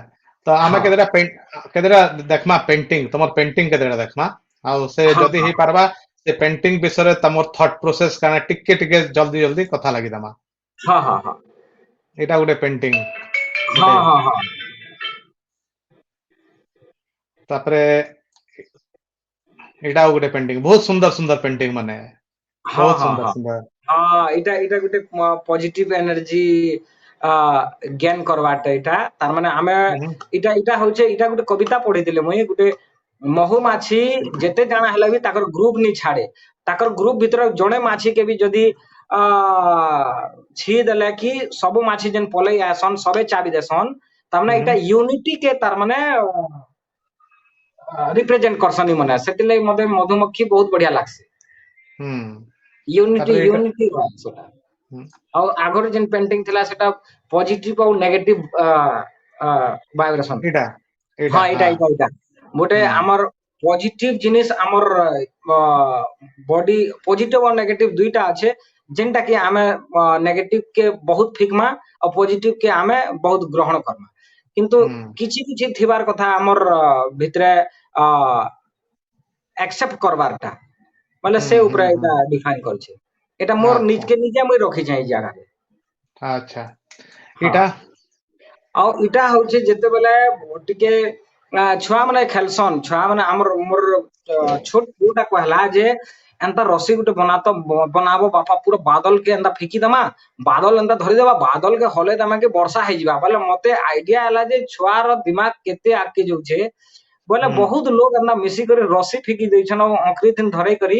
तो आमे केदरा देखमा पेंटिंग तमर पेंटिंग केदरा देखमा ଆଉ ସେ ହଁ ଯଦି ହେଇ ପାରବା ସେ ପେଣ୍ଟିଂ ବିଷୟରେ ତମର थॉट प्रोसेस काना टिके टिके जल्दी जल्दी कथा लागि दमा ହଁ ହଁ ହଁ एटा गुटे पेंटिंग ହଁ गुटे ହଁ ହଁ तापरे एटा गुटे पेंटिंग बहुत सुंदर सुंदर पेंटिंग माने ହଁ बहुत ହଁ सुंदर ହଁ सुंदर ହଁ ଏଇଟା ଏଇଟା ଗୋଟେ ପଜିଟିଭ ଏନର୍ଜି ଗେନ୍ କରବାଟା ଏଇଟା ତାର ମାନେ ଆମେ हम्म ଏଇଟା ଏଇଟା ହଉଛି ଏଇଟା ଗୋଟେ କବିତା ପଢିଥିଲେ ମୁଇଁ ଗୋଟେ ମହୁମାଛି ଯେତେ ଜାଣା ହେଲେ ବି ତାଙ୍କର ଗ୍ରୁପ ନି ଛାଡେ ତାଙ୍କର ଗ୍ରୁପ ଭିତରେ ଜଣେ ମାଛି କେ ବି ଯଦି ଆ ଛି ଦେଲେ କି ସବୁ ମାଛି ଯେନ୍ ପଲେଇ ଆସନ୍ ସବେ ଚାବି ଦେସନ୍ ତାମାନେ ଏଇଟା हम्म ୟୁନିଟି କେ ତାର ମାନେ रिप्रेजेंट करसन मने सेतिले मते मधुमक्खी बहुत बढ़िया लागसे हम्म यूनिटी तापरे एटा यूनिटी सेटा हम्म, और आगर जेन पेंटिंग थिला सेटा पॉजिटिव और नेगेटिव वाइब्रेशन एटा एटा हाँ हाँ इटा मोटे हम्म हमर पॉजिटिव जिनिस हमर बॉडी पॉजिटिव और नेगेटिव दुईटा अच्छे जेनटा कि आमे नेगेटिव के बहुत फिकमा और पॉजिटिव के आमे बहुत ग्रहण करमा किंतु हम्म किछि किछि थिबार कथा हमर भितरे एक्सेप्ट करबारटा मतलब से ऊपर हम्म एटा डिफाइन करछे एटा मोर निज अच्छा के निजे मुई रखि छै जगह रे अच्छा हाँ एटा ଆଉ ଇଟା ହଉଛି ଯେତେବେଳେ ଟିକେ ଛୁଆ ମାନେ ଖେଲସନ୍ ଛୁଆ ମାନେ ଆମର ମୋର ଛୋଟ ପୁଅଟା କହିଲା ଯେ ଏନ୍ତା ରସି ଗୋଟେ ବନାବ ବାପା ପୁରା ବାଦଲ କେ ଏନ୍ତା ଫିକି ଦମା ବାଦଲ ଏନ୍ତା ଧରିଦେବା ବାଦଲ କେ ହଲେଇ ଦମା କି ବର୍ଷା ହେଇଯିବା ବୋଲେ ମତେ ଆଇଡିଆ ହେଲା ଯେ ଛୁଆର ଦିମାଗ କେତେ ଆଗକେ ଯାଉଛେ ବୋଲେ हम्म ବହୁତ ଲୋକ ଏନ୍ତା ମିଶିକରି ରସି ଫିକି ଦେଇଛନ୍ ଆଉ ଅଙ୍କ୍ରି ଦିନ ଧରେଇ କରି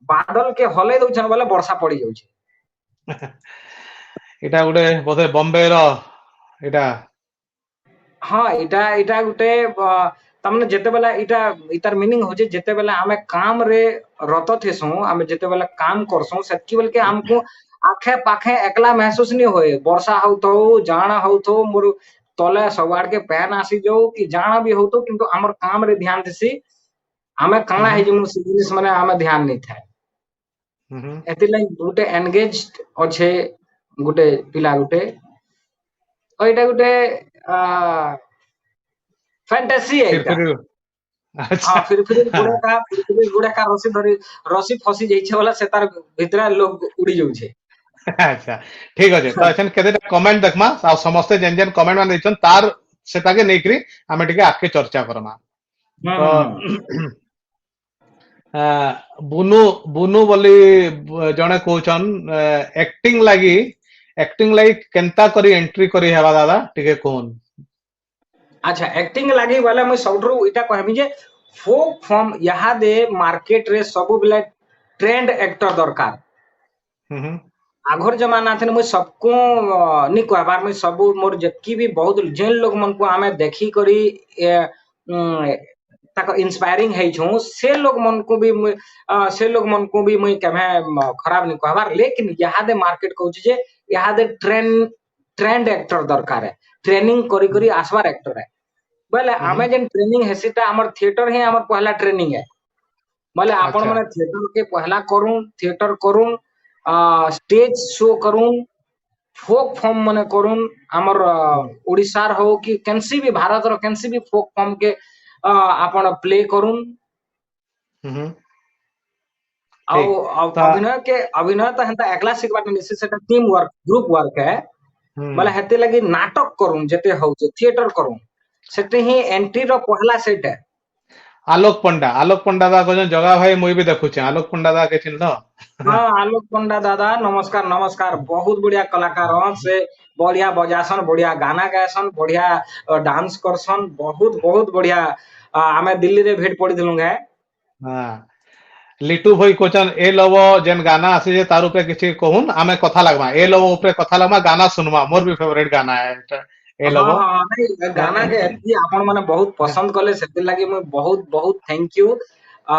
ବାଦଲ କେ ହଲେଇ ଦଉଛନ୍ ବୋଲେ ବର୍ଷା ପଡି ଯାଉଛି ଏଟା ଗୋଟେ ବୋଧେ ବମ୍ବେ ର ଏଟା ହଁ ଏଇଟା ଏଇଟା ଗୋଟେ ତାମାନେ ଯେତେବେଳେ ଏଇଟା ଇତାର ମିନିଂ ହଉଛି ଯେତେବେଳେ ଆମେ କାମ ରେ ରତ ଥିସୁଁ ଆମେ ଯେତେବେଳେ କାମ କରସୁଁ ସେତିକି ବେଲକେ ଆମକୁ ଆଖେ ପାଖେ ଏକଲା ମହସୁସ ନି ହୁଏ ବର୍ଷା ହଉଥାଉ ଜାଣା ହଉଥାଉ ମୋର ତଲେ ସବୁଆଡକେ ପେନ୍ ଆସି ଯାଉ କି ଜାଣା ବି ହଉଥାଉ କିନ୍ତୁ ଆମର କାମ ରେ ଧ୍ୟାନ ଦେସି ଆମେ କାଣା हम्म ହେଇଯିମୁ ସେ ଜିନିଷ ମାନେ ଆମେ ଧ୍ୟାନ ନେଇଥାଏ हम्म ଏଥିଲାଗି ଗୋଟେ ଏନଗେଜ ଅଛେ ଗୋଟେ ପିଲା ଗୋଟେ ତ ଏଇଟା ଗୋଟେ ଆ ଫ୍ୟାଣ୍ଟାସି फिर ଏଇଟା ହଁ अच्छा ଫିର ଗୁଡାକା ରସି ଧରି ରସି ଫସି ଯାଇଛେ ବୋଲେ ସେ ତାର ଭିତରେ ଲୋକ ଉଡି ଯାଉଛେ अच्छा ठीक अच्छे तो एछन केते कमेंट देखमा आ समस्त जेन जेन कमेंट मान दैछन तार सेटाके नेकरी आमे टिके आके चर्चा करमा ହୁଁ तो ହୁଁ ହୁଁ आ, बुनु बुनु बोली जने कहउछन एक्टिंग लागी केनता करी एंट्री करी हेबा दादा टिके कहन ଆଚ୍ଛା ଆକ୍ଟିଂ ଲାଗି ବୋଲେ ମୁଇଁ ସବୁଠାରୁ ଏଇଟା କହିବି ଯେ ଫୋକ୍ ଫର୍ମ ଇହାଦେ ମାର୍କେଟ ରେ ସବୁବେଳେ ଟ୍ରେଣ୍ଡ ଆକ୍ଟର ଦରକାର हम्म आघर जमाना थे मुझे सबको नी कहबार मुझे सब मोर जतकी भी बहुत जेन लोग मन को आमे देखी करी ताको इंस्पायरिंग है छूं से लोग मन को भी से लोग मन को भी मुई केभे खराब नी कहबार लेकिन यादे मार्केट कहूची जे यादे ट्रेंड एक्टर दरकार है ट्रेनिंग करी करी आसबार एक्टर है बोले हम्म आमे जेन ट्रेनिंग है सीटा हमर थिएटर ही हमर पहला ट्रेनिंग है बोले आपण अच्छा माने थिएटर के पहला करूं थिएटर करूं स्टेज शो करूं फोक फॉर्म माने करूं हमर ओडिशार हो कि कैंसी भी भारत रो कैंसी भी फोक फॉर्म के आपण प्ले करूं हम्म ଆଉ ठीक तो ଅଭିନୟ ତ ହେନ୍ତା ଏକଲା ଶିଖବାଟା ନିଶ୍ଚିତ ସେଟା टीम वर्क ग्रुप वर्क है ବୋଲେ हम्म ହେତି ଲାଗି ନାଟକ କରୁं ଯେତେ ହଉଛି थिएटर करूं ସେଠି ହିଁ एंट्री रो पहला सेट है आलोक पंडा दा कहछन जगा भाई मुई भी देखुचे आलोक पंडा दा के चिन्ह हाँ आलोक पंडा दादा नमस्कार नमस्कार बहुत बढ़िया कलाकार हन से बढ़िया बजासन बढ़िया गाना गायसन बढ़िया डांस करसन बहुत बहुत बढ़िया आमे दिल्ली रे भेट पड़ी है हाँ लिटू भाई कहछन ए लव जेन गाना आसी जे तार ऊपर किछि कहून आमे कथा लगमा ए लव ऊपर कथा लगमा गाना सुनवा मोर भी फेवरेट गाना है ए हाँ लव हाँ हाँ, नहीं गाना के एतकी आपण माने बहुत पसंद कले सेति लागि मैं बहुत बहुत थैंक यू आ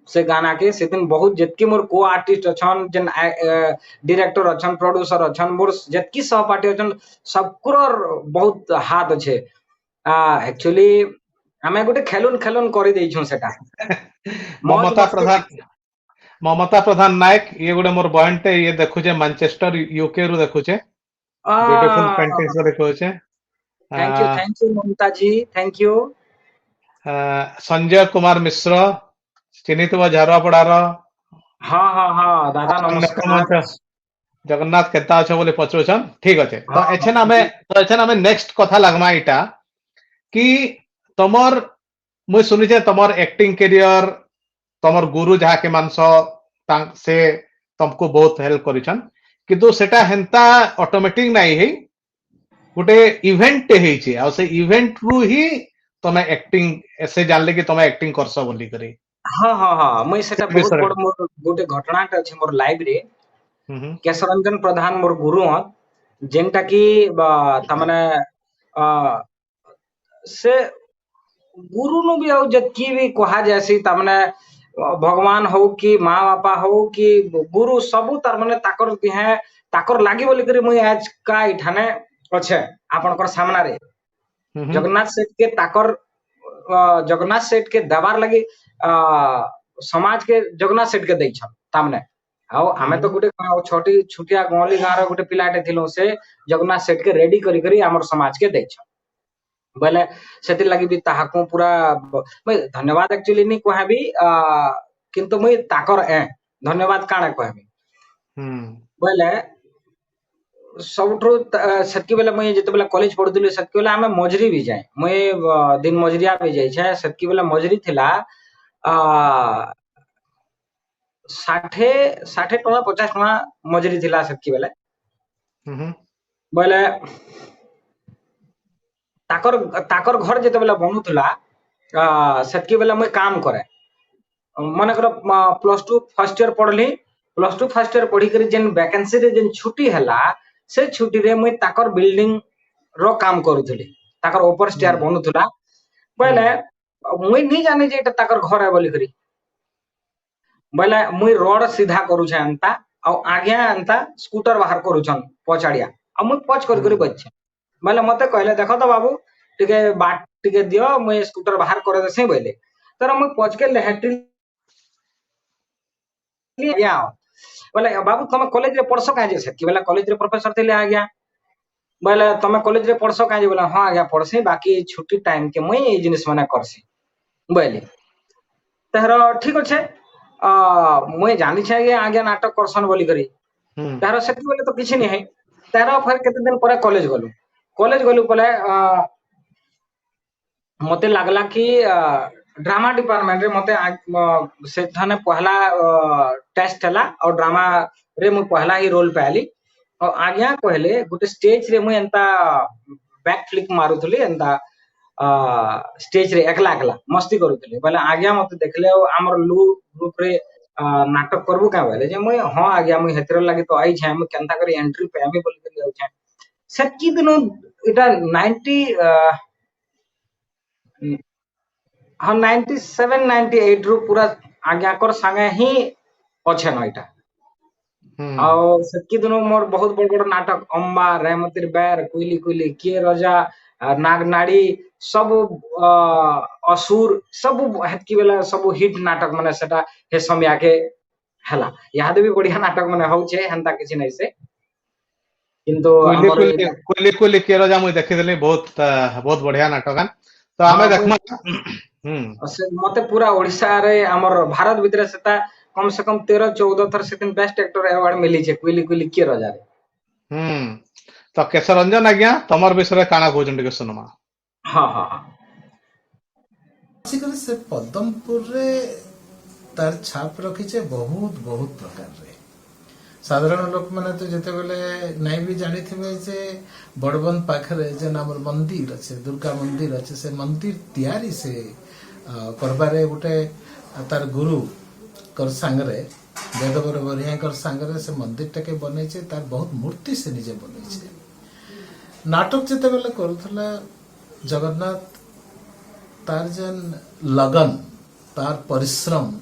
से गाना के सेदिन बहुत जेतकी मोर को आर्टिस्ट अछन जेन डायरेक्टर अछन प्रोड्यूसर अछन मोर जेतकी सहपाठी अछन सबकुरर बहुत हाथ अछे एक्चुअली हमें गोटे खेलुन खेलुन करि देइछन सेटा मौज ममता मस्ती प्रधान ममता प्रधान नायक ये गोटे मोर बहनटे ये देखुचे मैनचेस्टर यूके रु देखुचे ब्यूटीफुल पेंटिंग्स को देखुचे thank you Mamata ji thank you Sanjay Kumar Mishra ଚିହ୍ନିଥିବ ଝାରପଡାର हाँ हाँ हाँ दादा नमस्कार। ନେତ୍ରମଞ୍ଚ ଜଗନ୍ନାଥ କେନ୍ତା ଅଛ ବୋଲି ପଚାରୁଛନ୍ ଠିକ ଅଛେ ତ हाँ हाँ ଏଛେନ ଆମେ ନେକ୍ସଟ କଥା ଲାଗମା ଏଇଟା कि तमर मुई सुनिचे तमर एक्टिंग करियर तमर गुरु जहा के मानस से तुमको बहुत हेल्प करिछन किंतु सेटा हेंता ऑटोमेटिक नहीं है गोटे इवेंट हेइचे आ से इवेंट रु ही तमे एक्टिंग ऐसे जानले कि तमे एक्टिंग करसो बोली करी हाँ हाँ हाँ मुई से सेटा बहुत विषय बड़ मोर गोटे घटनाटे अछि मोर लाइफ रे। हम्म केशरंजन प्रधान मोर गुरु हन जेनटा कि तमने से गुरु नु भी आउ जतकी भी कहा जासी तमने भगवान हो कि माँ बापा हो कि गुरु सबू तार माने ताकर दिहे ताकर लागी बोली करी मुई आज का इठाने अच्छे आपनकर सामना रे हम्म जगन्नाथ सेठ के ताकर जगन्नाथ सेठ के दबार लगी समाज के जगन्नाथ सेठ के दैछ तामने आउ आमे तो गुटे छोटी छुटिया गौली गाँव गुटे पिलाटे थिलु से जगन्नाथ सेठ के रेडी करी करी हमर समाज के दैछ बोले सेतिर लगी भी ताहाको पूरा मैं धन्यवाद एक्चुअली नहीं कहबी किंतु मैं ताकर धन्यवाद काणे कहबी हम्म बोले ସବୁଠୁ ସେତକି ବେଲେ ମୁଇଁ ଯେତେବେଳେ କଲେଜ ପଢୁଥିଲି ସେତକି ବେଲେ ଆମେ ମଜୁରୀ ବି ଯାଏ ମୁଇଁ ଦିନ ମଜୁରିଆ ବି ଯାଇଛେ ସେତକି ବେଲେ ମଜୁରୀ ଥିଲା 60 ଟଙ୍କା 50 ଟଙ୍କା ମଜୁରୀ ଥିଲା ସେତକି ବେଲେ हम्म ବୋଇଲେ ତାକର ତାକର ଘର ଯେତେବେଳେ ବନୁଥିଲା ସେତକି ବେଲେ ମୁଇଁ କାମ करे ମନେକର ପ୍ଲସ 2 ଫାର୍ଷ୍ଟ ଇୟର ପଢଲି ପ୍ଲସ 2 ଫାର୍ଷ୍ଟ ଇୟର ପଢି କରି ଯେन ଭ୍ୟାକେନ୍ସି ରେ ଯେन ଛୁଟି ହେଲା से छुट्टी रे मुई ताकर बिल्डिंग रो काम करूथली ताकर ऊपर स्टेयर बनुथला बोले मुई नहीं जाने जे एटा ताकर घर है बोली करी बोले मुई रोड सीधा करू छे अंता आ आगे अंता स्कूटर बाहर करू छन पछाड़िया आ मुई पछ कर करी बच्चे बोले मते कहले देखो तो बाबू टिके बाट टिके दियो मुई स्कूटर बाहर करे देसे बोले तर मुई पछ के लेहटी लिया बोले बाबू तुम कॉलेज रे पढ़सो काजे से कि बोले कॉलेज रे प्रोफेसर थिले आ गया बोले तुम कॉलेज रे पढ़सो काजे बोले हां आ गया पढ़सी बाकी छुट्टी टाइम के मुई ए जिनिस माने करसी बोले तहर ठीक अच्छे मुई जानी छे आ गया नाटक करसन बोली करी तहर सेति बोले तो किछि नहीं है तहर फिर केते दिन पर कॉलेज गलु बोले मते लागला कि ड्रामा डिपार्टमेंट रे मते से थाने पहला टेस्ट हला और ड्रामा रे मु पहला ही रोल पाली और आज्ञा कहले गुटे स्टेज रे मु एंता बैक फ्लिप मारुथली एंता स्टेज रे एकला एकला मस्ती करूथली बोले आज्ञा मते देखले हमर लू ग्रुप रे नाटक करबो का बोले जे मु हां आज्ञा मु हेतर लागि तो आई छै मु केनता करी एंट्री पेमी बोली करी जाउ छै सेकी दिनो इटा 90 हाँ 97 98 रु पूरा आज्ञाकर संगे ही अच्छे न इटा और सेकी दिनो मोर बहुत बड़ बड़ नाटक अम्बा रहमतिर बैर कुइली कुइली के रजा नाग नाड़ी सब असुर सब हेतकी बेला सब हिट नाटक माने सेटा हे समय के हला याद भी बढ़िया नाटक माने होउ छे हंता किछि नै से किंतु हमर कोली कोली के रजा मुई देखिदली बहुत बहुत बढ़िया नाटक तो हमें देखमा मते पूरा ओडिसा रे हमर भारत भीतर सेता कम से कम 13 14 थर सेदिन बेस्ट एक्टर अवार्ड मिली छे कुइली कुइली के रजा रे तो केशरंजन आज्ञा तमर विषय काना कहउछन के सुनमा हां हां हां सिकल से पद्मपुर रे तार छाप रखी छे बहुत बहुत प्रकार रे साधारण लोक माने तो जते बेले नै भी जानि थिबे जे बड़बन पाखरे जे नामर मंदिर अछि दुर्गा मंदिर अछि से मंदिर तैयारी से करबारे गुटे तार गुरु कर संगरे वेदवर बरिया कर संगरे से मंदिर टके बनै छे तार बहुत मूर्ति से निजे बनै छे नाटक जते बेले करूथला जगन्नाथ तार जन लगन तार परिश्रम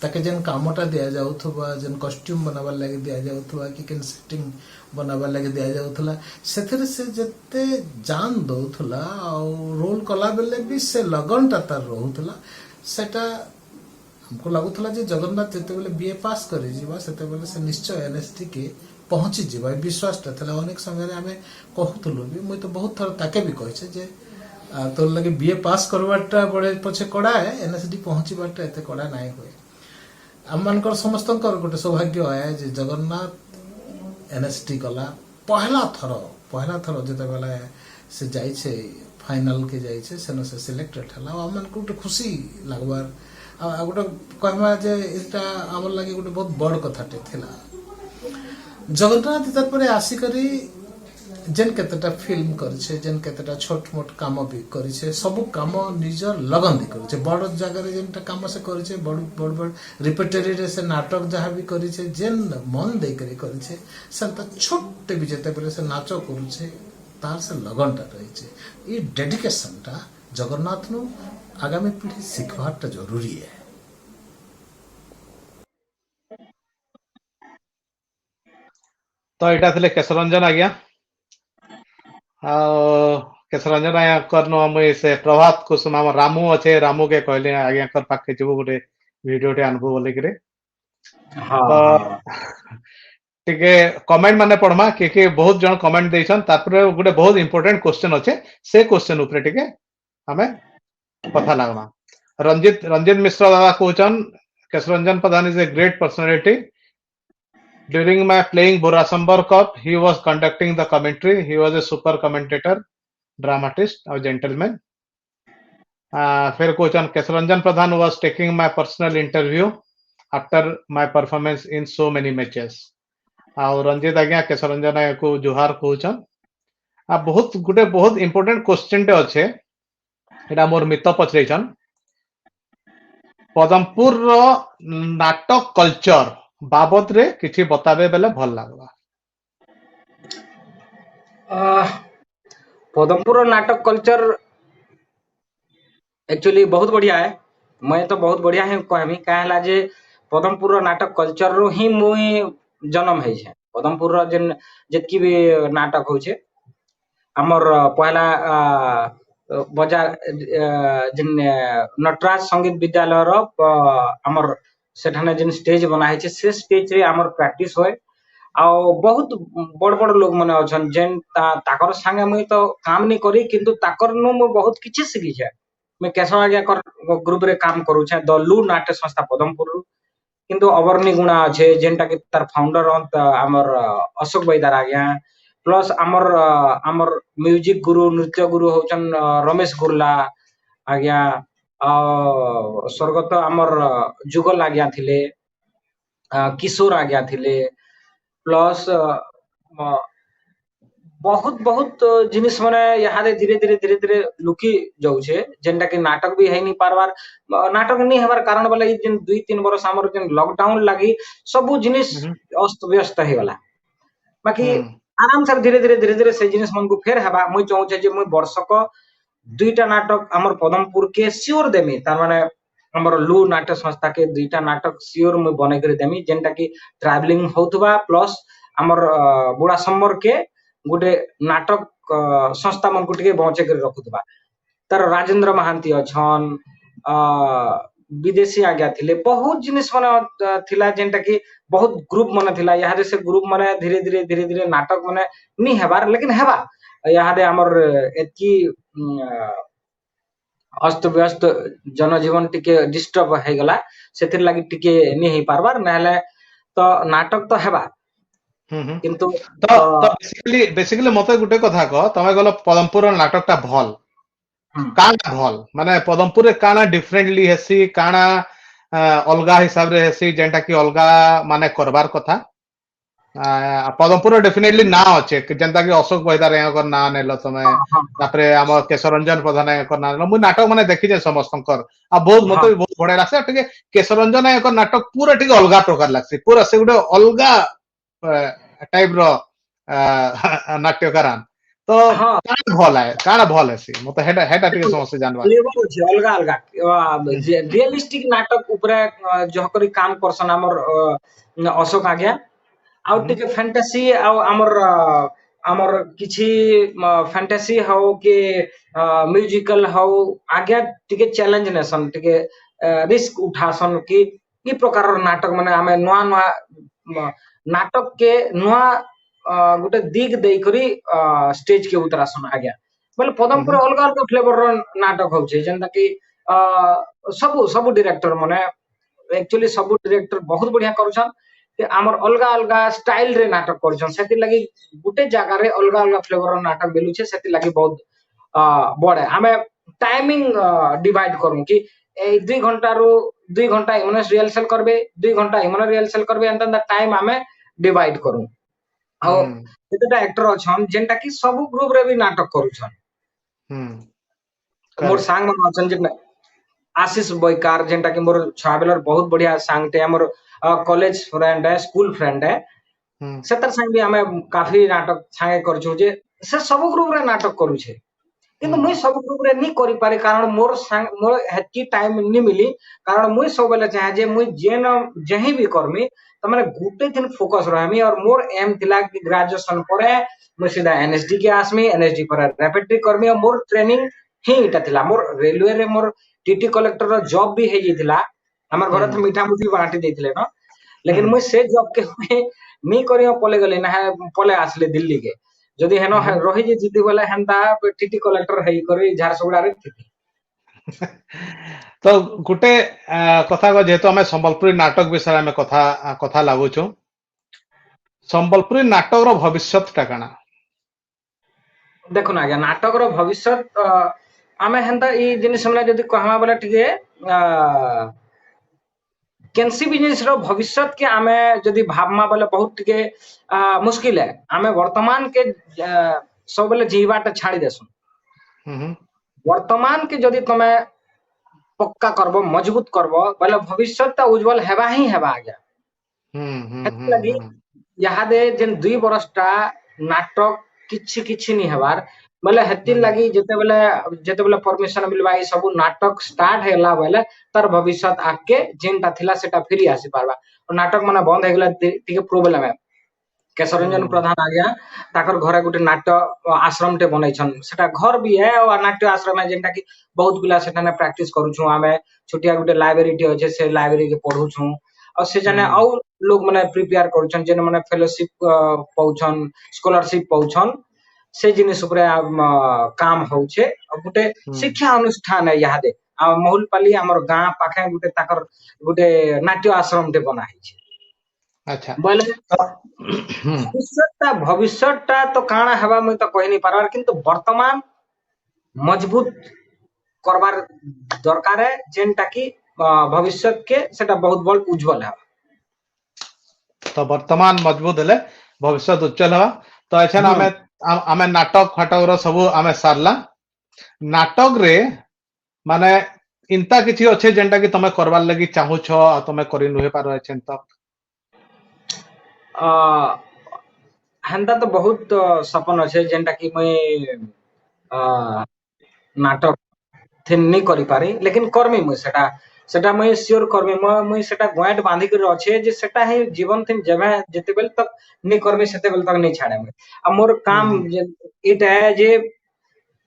ताके जन कामटा दिया जाउथबा जन कॉस्ट्यूम बनावा लागि दिया जाउथबा कि केन सेटिंग बनावा लागि दिया जाउथला सेथरे से जते जान दउथला और रोल कला बेले भी से लगनटा तार रहुथला सेटा हमको लागुथला जे जगन्नाथ जते बेले बीए पास करे जीवा सेते बेले से निश्चय एनएसटी के पहुंची जीवा विश्वास ता थला अनेक समय रे हमें कहतलो भी मैं तो बहुत थर ताके भी कहै छे जे तोर लगे बीए पास करवाटा बड़े पछे कड़ा है एनएसडी पहुंचीबाटा एते कड़ा नाई हुए आम मानकर समस्तंकर गोटे सौभाग्य है जे जगन्नाथ एनएसडी कला पहला थर जते बेले से जाइछे फाइनल के जाइछे सेनो से सिलेक्टेड हला आम मान को गोटे खुशी लागबार आ गोटे कहमा जे इटा हमर लागि गोटे बहुत बड़ कथाटे थिला जगन्नाथ तारपरे आसी करी जेन केतेटा फिल्म करिछे जेन केतेटा छोट मोट काम भी करिछे सब काम निजर लगन दी करिछे बड़ जगह जेनटा काम से करिछे बड़ रिपेटरी रे से नाटक जहाँ भी करिछे जेन मन दे करिछे सेनता छोटे भी जेते बेले से नाचो करुछे तार से लगनटा रहिछे ई डेडिकेशनटा जगन्नाथ नु आगामी पीढ़ी सिखवाटा जरूरी है। तो एटा थिले केशरंजन आज्ञा केशरंजन आज्ञा करनो मुई से प्रभात कुसुम हम रामू अच्छे रामू के कहले आज्ञा कर पाखे जबु गोटे वीडियो टे अनुभव बोले करे तो टिके कमेंट माने पढ़मा के बहुत जन कमेंट देछन तापर गोटे बहुत इंपोर्टेंट क्वेश्चन अच्छे से क्वेश्चन ऊपर टिके हमें कथा लागमा रंजित मिश्र दादा कहचन Kesharanjan Pradhan is a great personality during my playing Borasambar Cup he was conducting the commentary he was a super commentator dramatist or gentleman फिर question Kesharanjan Pradhan was taking my personal interview after my performance in so many matches और रंजित आज्ञा केशरंजन को जुहार कहचन आ बहुत गुटे बहुत important question टे अच्छे एटा मोर मित्र पचरेछन पदमपुर रो नाटक culture बाबत रे किछि बताबे बेले भल लागबा। पदमपुर नाटक कल्चर एक्चुअली बहुत बढ़िया है मैं तो बहुत बढ़िया है कहमी कहला जे पदमपुर नाटक कल्चर रो ही मुई जन्म है छे पदमपुर जेन जेतकी भी नाटक हो छे हमर पहला बजार जेन नटराज संगीत विद्यालय रो हमर सेठाने जेन स्टेज बना है से स्टेज रे हमर प्रैक्टिस होय आ बहुत बड़ लोग माने अछन जेन ताकर संगे मुई तो काम नहीं करी किंतु ताकर नु मु बहुत किछि सिखी छे मैं केशव आज्ञा कर ग्रुप रे काम करू छे द लू नाट्य संस्था पदमपुर किंतु अवर्णी गुणा छे जेनटा के तार फाउंडर हमर अशोक बैदार आज्ञा प्लस हमर म्यूजिक गुरु नृत्य गुरु होचन रमेश गुरला आज्ञा स्वर्गत हमर जुगल आज्ञा थिले किशोर आज्ञा थिले प्लस बहुत जिनिस माने यहाँ धीरे लुकी जाऊ छे जेनटा कि नाटक भी है नहीं पारबार नाटक नहीं हेबार कारण वाला जेन 2-3 वर्ष हमर जेन लॉकडाउन लागी सब जिनिस अस्त व्यस्त हे वाला बाकी आराम से धीरे से जिनिस मन को फेर हेबा मुई चाहू छे जे मुई वर्षक 2टा नाटक हमर पदमपुर के सियोर देमी तार माने हमर लू नाट्य संस्था के 2टा नाटक सियोर मुई बने कर देमी जेनटा कि ट्रैवलिंग होतबा प्लस हमर बुढ़ा समर के गोटे नाटक संस्था मन को टिके बचे कर रखुतबा तार राजेंद्र महांती अछन विदेशी आज्ञा थिले बहुत जिनिस माने थिला जेनटा कि बहुत ग्रुप माने थिला यहाँ से ग्रुप माने धीरे नाटक माने नहीं हेबार लेकिन हेबा यहाँ हमर एतकी अस्त व्यस्त जनजीवन टिके डिस्टर्ब हे गला सेतिर लागि टिके नहीं हे पारबार नहले तो नाटक तो हेबा किंतु तो बेसिकली मते गुटे कथा कह तमे गलो पदमपुर नाटकटा भल काना भल माने पदमपुर काना डिफरेंटली हेसी काना अलगा हिसाब रे हेसी जेंटा कि अलगा माने करबार कथा पदमपुर डेफिनेटली ना अच्छे जेंता कि अशोक बैदार यहाँ ना नेलो तमे तापरे हम केशरंजन प्रधान यहाँ ना नेलो मु नाटक माने देखि जे समस्तंकर आ बहुत मते बहुत बढ़िया लागसे टिके केशरंजन यहाँ नाटक पूरा टिके अलगा प्रकार लागसे पूरा से गुटे अलगा टाइप रो नाट्यकारान तो काना भल है सी मते हेटा टिके समस्या जानबा लेवल छै अलगा अलगा रियलिस्टिक नाटक ऊपर जो करी काम करसन हमर अशोक आज्ञा आउ टिके फैंटेसी आउ हमर किछि फैंटेसी हो के म्यूजिकल हो आज्ञा टिके चैलेंज नेसन टिके रिस्क उठासन कि ई प्रकार नाटक माने हमें नुआ नाटक के नुआ गोटे दिग देई करी स्टेज के उतरासन आज्ञा बोले पदमपुर अलग अलग फ्लेवर रो नाटक होचे जेंता कि सब सब डायरेक्टर माने एक्चुअली सब डायरेक्टर बहुत बढ़िया करूछन कि हमर अलगा अलगा स्टाइल रे नाटक करूछन सेति लगी गुटे जगह रे अलगा अलगा फ्लेवर रो नाटक बेलुछे सेति लगी बहुत बड़े हमें टाइमिंग डिवाइड करूं कि 2 घंटा रो 2 घंटा इमने रिहर्सल करबे 2 घंटा इमने रिहर्सल करबे एंता टाइम हमें डिवाइड करूं आ केतेटा एक्टर अछन जेंटा कि सब ग्रुप रे भी नाटक करूछन मोर सांग मन अछन जे आशीष बोईकार जेंटा कि मोर छाबेलर बहुत बढ़िया सांग टे मोर कॉलेज फ्रेंड है स्कूल फ्रेंड है सेतर संग भी हमें काफी नाटक छाए करछु जे से सब ग्रुप रे नाटक करू छे किंतु मुई सब ग्रुप रे नहीं करि पारे कारण मोर संग मोर हेती टाइम नहीं मिली कारण मुई सब बेले चाहे जे मुई जेन जही भी करमी त माने गुटे दिन फोकस रहमी और मोर एम थिला कि ग्रेजुएशन परे मुई सीधा एनएसडी के आसमी एनएसडी पर रैपिडली करमी और मोर ट्रेनिंग ही इटा थिला मोर रेलवे रे मोर टीटी कलेक्टर रो जॉब भी हे जिथिला हमर घर त मीठा मुठी बांटी देथिले न लेकिन मुई से जॉब के मी करियो पले गले ना पले आसले दिल्ली के जदि हेनो रही जे जिति बोले हेंता टीटी कलेक्टर हेई करी झारसुगुड़ा रे थिति तो गुटे कथा को जेतो हमें संबलपुरी नाटक विषय में कथा कथा लागुछु संबलपुरी नाटक रो भविष्यत टा काना देखो ना आज्ञा नाटक रो भविष्यत आमे हेंता ई जिनिस हमने जदि कहमा बोले टिके केनसी बिजनेस रो भविष्यत के आमे जदि भाबमा बोले बहुत टिके मुश्किल है आमे वर्तमान के सब बोले जीवाटा छाड़ी देसु वर्तमान के जदि तमे पक्का करबो मजबूत करबो बोले भविष्यत उज्जवल हेबा ही हेबा आज्ञा लगी यादे जेन 2 बरसटा नाटक किछि किछि नि हेबार बोले हेति लगी जेते बेले परमिशन मिलबा ई सब नाटक स्टार्ट हैला बोले तर भविष्यत आके जेनटा थिला सेटा फिरी आसी पारबा और नाटक माने बंद हेगला टिके प्रॉब्लम है केशरंजन प्रधान आ गया ताकर घरे गुटे नाट्य आश्रम टे बनैछन सेटा घर भी है और नाट्य आश्रम है जेनटा कि बहुत पिला सेटा ने प्रैक्टिस करू छु आमे छोटिया गुटे लाइब्रेरी टे अछि से लाइब्रेरी के पढू छु और से जने और लोग माने प्रिपेयर करू छन जेन माने फेलोशिप पाउछन स्कॉलरशिप पाउछन से जिनिस ऊपर काम होउछे और गुटे शिक्षा अनुष्ठान है यहाँ दे आ महुलपाली हमर गां पाखे गुटे ताकर गुटे नाट्य आश्रम टे बना है छे अच्छा बोले भविष्यटा तो काना हेबा मैं तो कहि नहीं पारबार किंतु वर्तमान मजबूत करबार दरकार है जेनटा कि भविष्यत के सेटा बहुत बड़ उज्जवल है तो वर्तमान मजबूत हेले भविष्य उज्जवल हवा तो अच्छा हमें आमे नाटक फाटक रो सब आमे सारला नाटक रे माने इंता किछि अच्छे जेनटा कि तमे करबार लगी चाहू छ आ तमे करि नुहे पारो एछन तक हेंता तो बहुत सपन अच्छे जेनटा कि मैं नाटक थे नहीं करि पारी लेकिन करमी मुई सेटा सेटा मैं श्योर करमी मुई सेटा गोएट बांधी कर अच्छे जे सेटा ही जीवन थिन जेबे जते बेल तक नहीं करमी सेते बेल तक नहीं छाड़े मुई अब मोर काम इटा है जे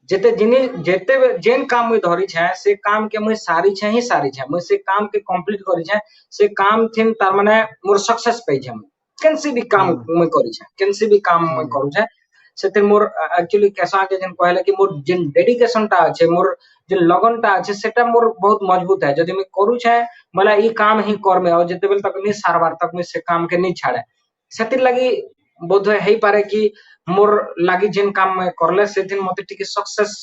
जेते जिनी जेते जेन काम मुई धरी छे से काम के मुई सारी छे ही सारी छे मुई से काम के कंप्लीट करी छे से काम थिन तार माने मोर सक्सेस पे छे केनसी भी काम मुई करी छे केनसी भी काम मुई करू छे सेते मोर एक्चुअली कैसा के जन कहले कि मोर जिन डेडिकेशन टा আছে मोर जिन लगन टा আছে सेटा मोर बहुत मजबूत है जदि मैं करू छे मला ई काम ही करमे और जते बेल तक नहीं सारबार तक मैं से काम के नहीं छाड़े सेति लगी बोध है पारे कि मोर लागी जिन काम मैं करले से दिन मते टिके सक्सेस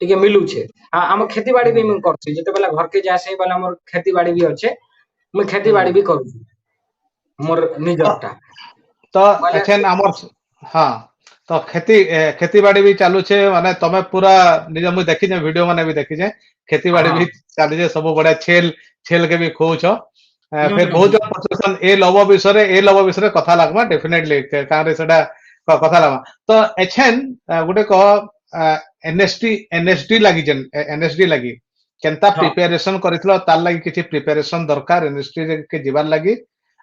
टिके मिलू छे हम खेती बाड़ी भी मैं करछि जते बेला घर के जासे बेला मोर खेती बाड़ी भी अच्छे मैं खेती बाड़ी भी करू मोर निजरटा तो एछन हमर हां तो खेती बाड़ी भी चालू छे माने तमे पूरा निज मु देखि जे वीडियो माने भी देखि जे खेती बाड़ी भी चालू छे सब बड़ा छेल के भी खो छ फिर बहुत जन पछन ए लव विषय कथा लागमा डेफिनेटली कारे सेटा कथा लागमा तो एछन गुटे को एनएसडी लागी जन एनएसडी लागी केनता प्रिपरेशन करितलो तार लागी किछि प्रिपरेशन दरकार एनएसडी के जीवन लागी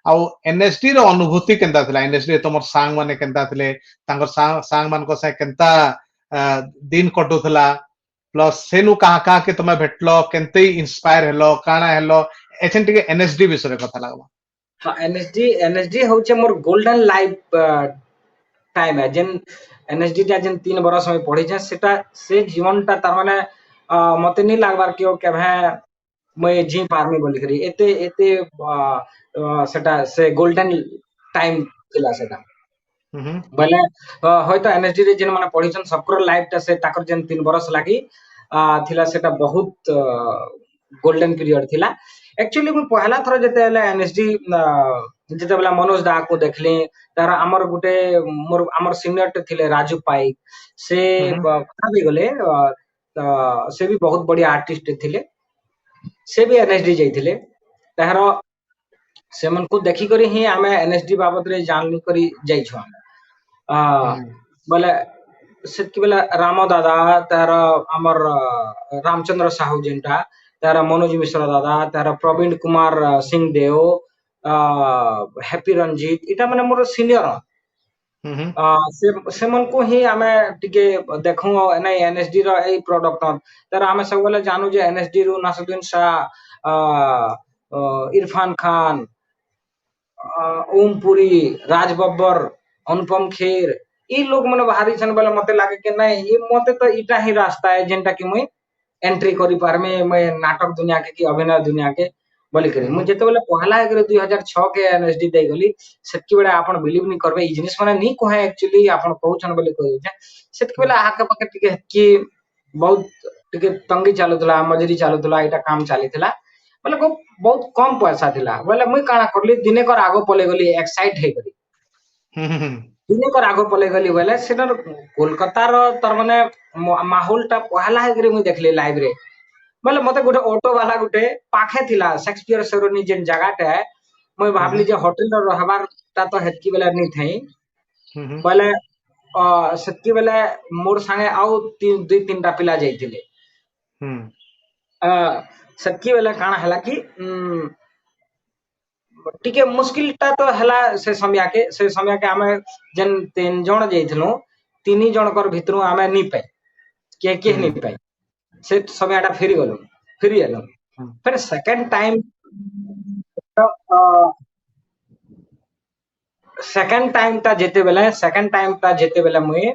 आउ एनएसडी रो अनुभूति केनता थला एनएसडी तमर सांग माने केनता थले तांगर सांग मान को से केनता दिन कटुथला प्लस सेनु कहा के तमे भेटलो केनते इंस्पायर हेलो काना हेलो एछन टिके एनएसडी विषय कथा लागबा हां एनएसडी होचे मोर गोल्डन लाइफ टाइम है जेन एनएसडी टा जेन 3 बरस में पढ़ी छे सेटा से जीवन टा तार माने मते नहीं लागबार कि केभे मैं जी पारमी बोली करी एते एते सेटा से गोल्डन टाइम थिला सेटा बोले হয়তো एनएसडी रे जेन माने पढ़िछन सबकर लाइफ टा से ताकर जेन 3 बरस लागी थिला सेटा बहुत गोल्डन पीरियड थिला एक्चुअली मु पहला थर जते हले एनएसडी जते बेला मनोज दा को देखली तार हमर गुटे मोर हमर सीनियर टे थिले राजू पाई से खराब हो गले से भी बहुत बढ़िया आर्टिस्ट थिले से भी एनएसडी जाइथिले तार सेमन को देखि करी ही आमे एनएसडी बाबत रे जानली करी जाइछो हम बोले सेतकी बेला राम दादा तार हमर रामचंद्र साहू जेनटा तार मनोज मिश्र दादा तार प्रवीण कुमार सिंह देव हैप्पी रंजीत इटा माने मोर सीनियर सेमन को ही आमे टिके देखू नै एनएसडी रो ए प्रोडक्ट तार आमे सब बेला जानू जे एनएसडी रो नासुद्दीन शाह इरफान खान ओमपुरी राज बब्बर अनुपम खेर ई लोग मने बाहरी छन बेला मते लागे कि नहीं ये मते तो इटा ही रास्ता है जेनटा कि मुई एंट्री करी पारमे मैं नाटक दुनिया के कि अभिनय दुनिया के बोली करी मु जेते बेला पहला एकरे 2006 के एनएसडी दे गली सेतकी बेला आपण बिलीव नहीं करबे ई जिनिस माने नहीं कहे एक्चुअली आपण कहउछन बोली कहउ छै सेतकी बेला आके पके टिके कि बहुत टिके तंगी चालुतला मजरी चालुतला इटा काम चालीतला बोले को बहुत कम पैसा थिला बोले मुई काना करली दिने कर आगो पले गली एक्साइट हे करी दिने कर आगो पले गली बोले सेटर कोलकाता रो तर माने माहौल टा पहला हे करी मुई देखली लाइव रे बोले मते गुटे ऑटो वाला गुटे पाखे थिला शेक्सपियर सेरोनी जेन जगह है मुई भाबली जे होटल रो रहबार ता तो हेतकी बेला नहीं थई बोले सेतकी बेला मोर संगे आउ 2-3 टा पिला जाइतिले सेतकी बेला काना हला कि टिके मुश्किल टा तो हला से समय के आमे जन 3 जण जाइथलो 3 जण कर भितरु आमे नी पाई के नी पाई से समय टा फेरी गलो फेरी एलो फिर सेकंड टाइम ता जेते बेला मुई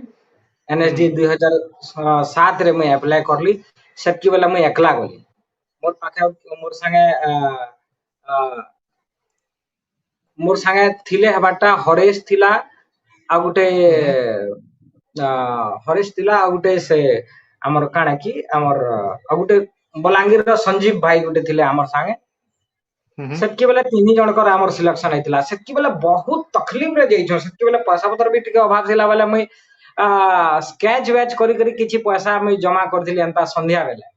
एनएसडी 2007 रे मुई अप्लाई करली सेतकी बेला मुई एकला गली मोर पाखे मोर संगे थिले हबाटा हरेश थिला आ गुटे हरेश थिला आ गुटे से हमर काना की हमर आ गुटे बलांगीर रो संजीव भाई गुटे थिले हमर संगे सेतकी बेला 3 जण कर हमर सिलेक्शन आइतिला सेतकी बेला बहुत तकलीफ रे जाइछो सेतकी बेला पैसा पत्र भी टिके अभाव थिला बेला मुई स्केच वेच करी करी किछि पैसा मुई जमा करथिली अंता संध्या बेला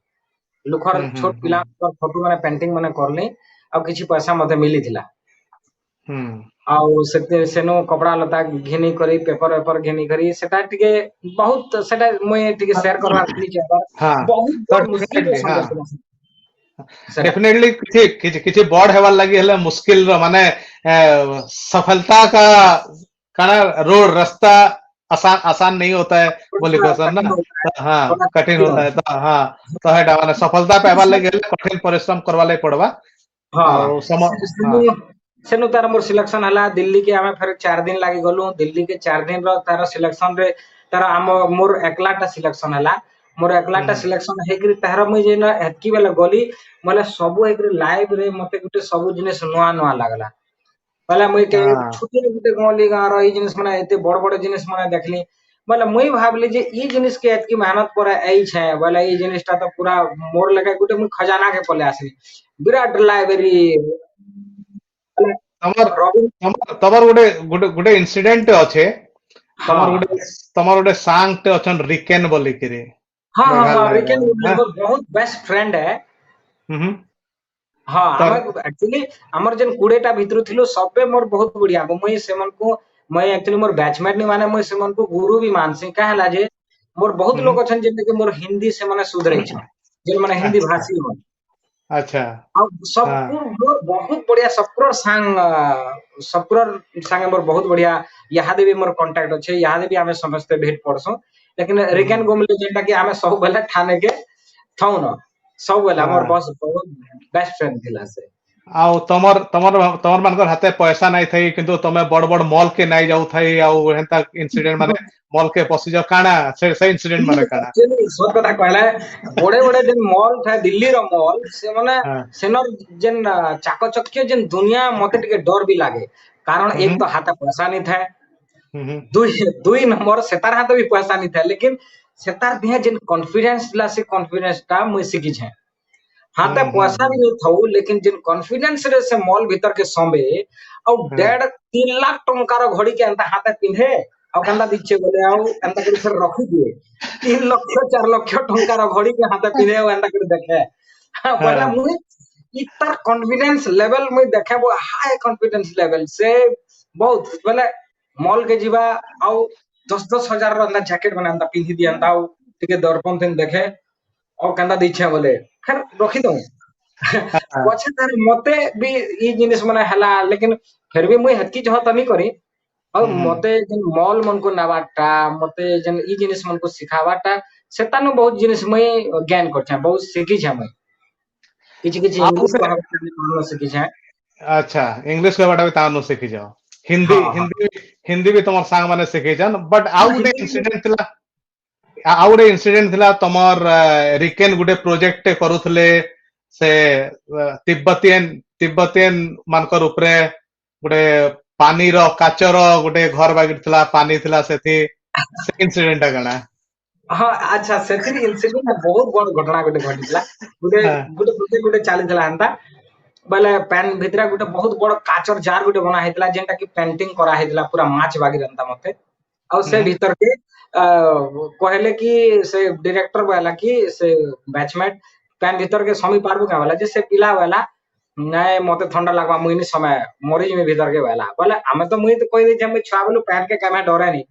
लुखर छोट पिला फोटो माने पेंटिंग माने करले आ किछि पैसा मते मिली थिला आउ सेनो कपड़ा लता घिनी करी पेपर घिनी करी सेटा टिके बहुत सेटा मुई टिके शेयर करवा थी बहुत मुश्किल डेफिनेटली किछि बॉड हेवार लगी हले मुश्किल माने सफलता का काना रोड रास्ता आसान नहीं होता है बोली क्वेश्चन ना हाँ कठिन होता है तो हाँ तो है माने सफलता पे हेवार लगी कठिन परिश्रम करवा ले पड़वा सेनु तार मोर सिलेक्शन हला दिल्ली के हमें फिर 4 दिन लागी गलु दिल्ली के 4 दिन रो तार सिलेक्शन रे तार मोर एकलाटा सिलेक्शन हला मोर एकलाटा सिलेक्शन हेकरी तार मुई जे ना हेतकी बेला गली माने सब हेकरी लाइव रे मते गुटे सब जिनिस नुआ लागला पहले मुई के छुटी गुटे गली गा रो ई जिनिस माने एते बड़ बड़ जिनिस माने देखली बोले मुई भाबली जे ई जिनिस के एतकी मेहनत पर आई छे बोले ई जिनिसटा तो पूरा मोर लगे गुटे मुई खजाना के पले आसी विराट लाइब्रेरी तमर गुटे इंसिडेंट अच्छे तमर गुटे सांगटे अछन रिकेन बोली करे हां रिकेन बहुत बेस्ट फ्रेंड है हां हम एक्चुअली हमर जन 20 टा भितरु थिलो सबे मोर बहुत बढ़िया मुई सेमन को मैं एक्चुअली मोर बैचमेट नहीं माने मुई सेमन को गुरु भी मानसी काहला जे मोर बहुत लोग अछन जे के मोर हिंदी से माने सुधरै छ जे माने हिंदी भाषी हो अच्छा अब सबको बहुत बढ़िया सबकर संगे मोर बहुत बढ़िया यहाँ भी मोर कांटेक्ट अच्छे यहाँ भी हमें समस्त भेट पड़सो लेकिन रिकेन गोमले जेंटा कि हमें सब बेला ठाने के थौ न सब बेला मोर बस बहुत बेस्ट फ्रेंड थिला से आउ तमर तमर तमर मानकर हाथे पैसा नहीं थई किंतु तमे बड़ बड़ मॉल के नहीं जाऊ थई आउ हेंता इंसिडेंट माने मॉल के पसी जाओ काना से इंसिडेंट माने काना एक्चुअली सत कथा कहला बड़े बड़े जेन मॉल था दिल्ली रो मॉल से माने हां सेनर जेन चाकचक्य जेन दुनिया मते टिके डर भी लागे कारण एक तो हाथ पैसा नहीं था दुई दुई नंबर सेतार हाथ भी पैसा नहीं था लेकिन सेतार दिया जेन कॉन्फिडेंस ला से कॉन्फिडेंस टा मुई सीखी छे हाथ पैसा भी नहीं थाऊ लेकिन जिन कॉन्फिडेंस रे से मॉल भीतर के संबे और 1.5-3 लाख टंकार घड़ी के अंता हाथ पिंधे और कंदा दीचे बोले आउ अंता कर फिर रखी दिए 3 लाख 4 लाख टंकार घड़ी के हाथ पिंधे और अंता कर देखे बोला मुई इतर कॉन्फिडेंस लेवल मुई देखे वो हाई कॉन्फिडेंस लेवल से बहुत बोले मॉल के जीवा और 10-10 हजार रो अंदा जैकेट बना अंता पिंधी दिया अंता टिके दर्पण थिन देखे और कंदा दीचे बोले खैर रखी दो पछे तार मते भी ई जिनिस माने हला लेकिन फिर भी मुई हतकी जह तनी करी और मते जन मॉल मन को नवाटा मते जन ई जिनिस मन को सिखावाटा सेतानु बहुत जिनिस मुई ज्ञान करछा बहुत सीखी छा मुई किछि किछि इंग्लिश कहबा सीखी छा अच्छा इंग्लिश कहबाटा भी तानु सीखी जाओ हिंदी हाँ, हाँ। हिंदी हिंदी भी तुम सांग माने सीखी जान बट आउ गुटे इंसिडेंट थिला आउ गुटे इंसिडेंट थिला तमर रिकेन गुटे प्रोजेक्ट करूथले से तिब्बतियन तिब्बतियन मानकर उपरे गुटे पानी रो काचर गुटे घर बागिर थिला पानी थिला सेथि से इंसिडेंट गणा हाँ अच्छा सेथि इंसिडेंट बहुत बड़ घटना गोटे घटिला गोटे गोटे प्रोजेक्ट गोटे चलीला एंता बोले पेन भितरा गोटे बहुत बड़ काचर जार गोटे बना हेतला जेंटा कि पेंटिंग करा हेतला पूरा माछ बागी रंता मते और से भीतर के कहले कि से डायरेक्टर वाला कि से बैचमेट पेन भीतर के समी पारबो का वाला जे से पिला वाला नहीं मते ठंडा लागबा मुई नि समय मरी में भीतर के वाला बोले हमें तो मुई तो कह दे जे हम छुआ बोलू पेन के कामे डरे नहीं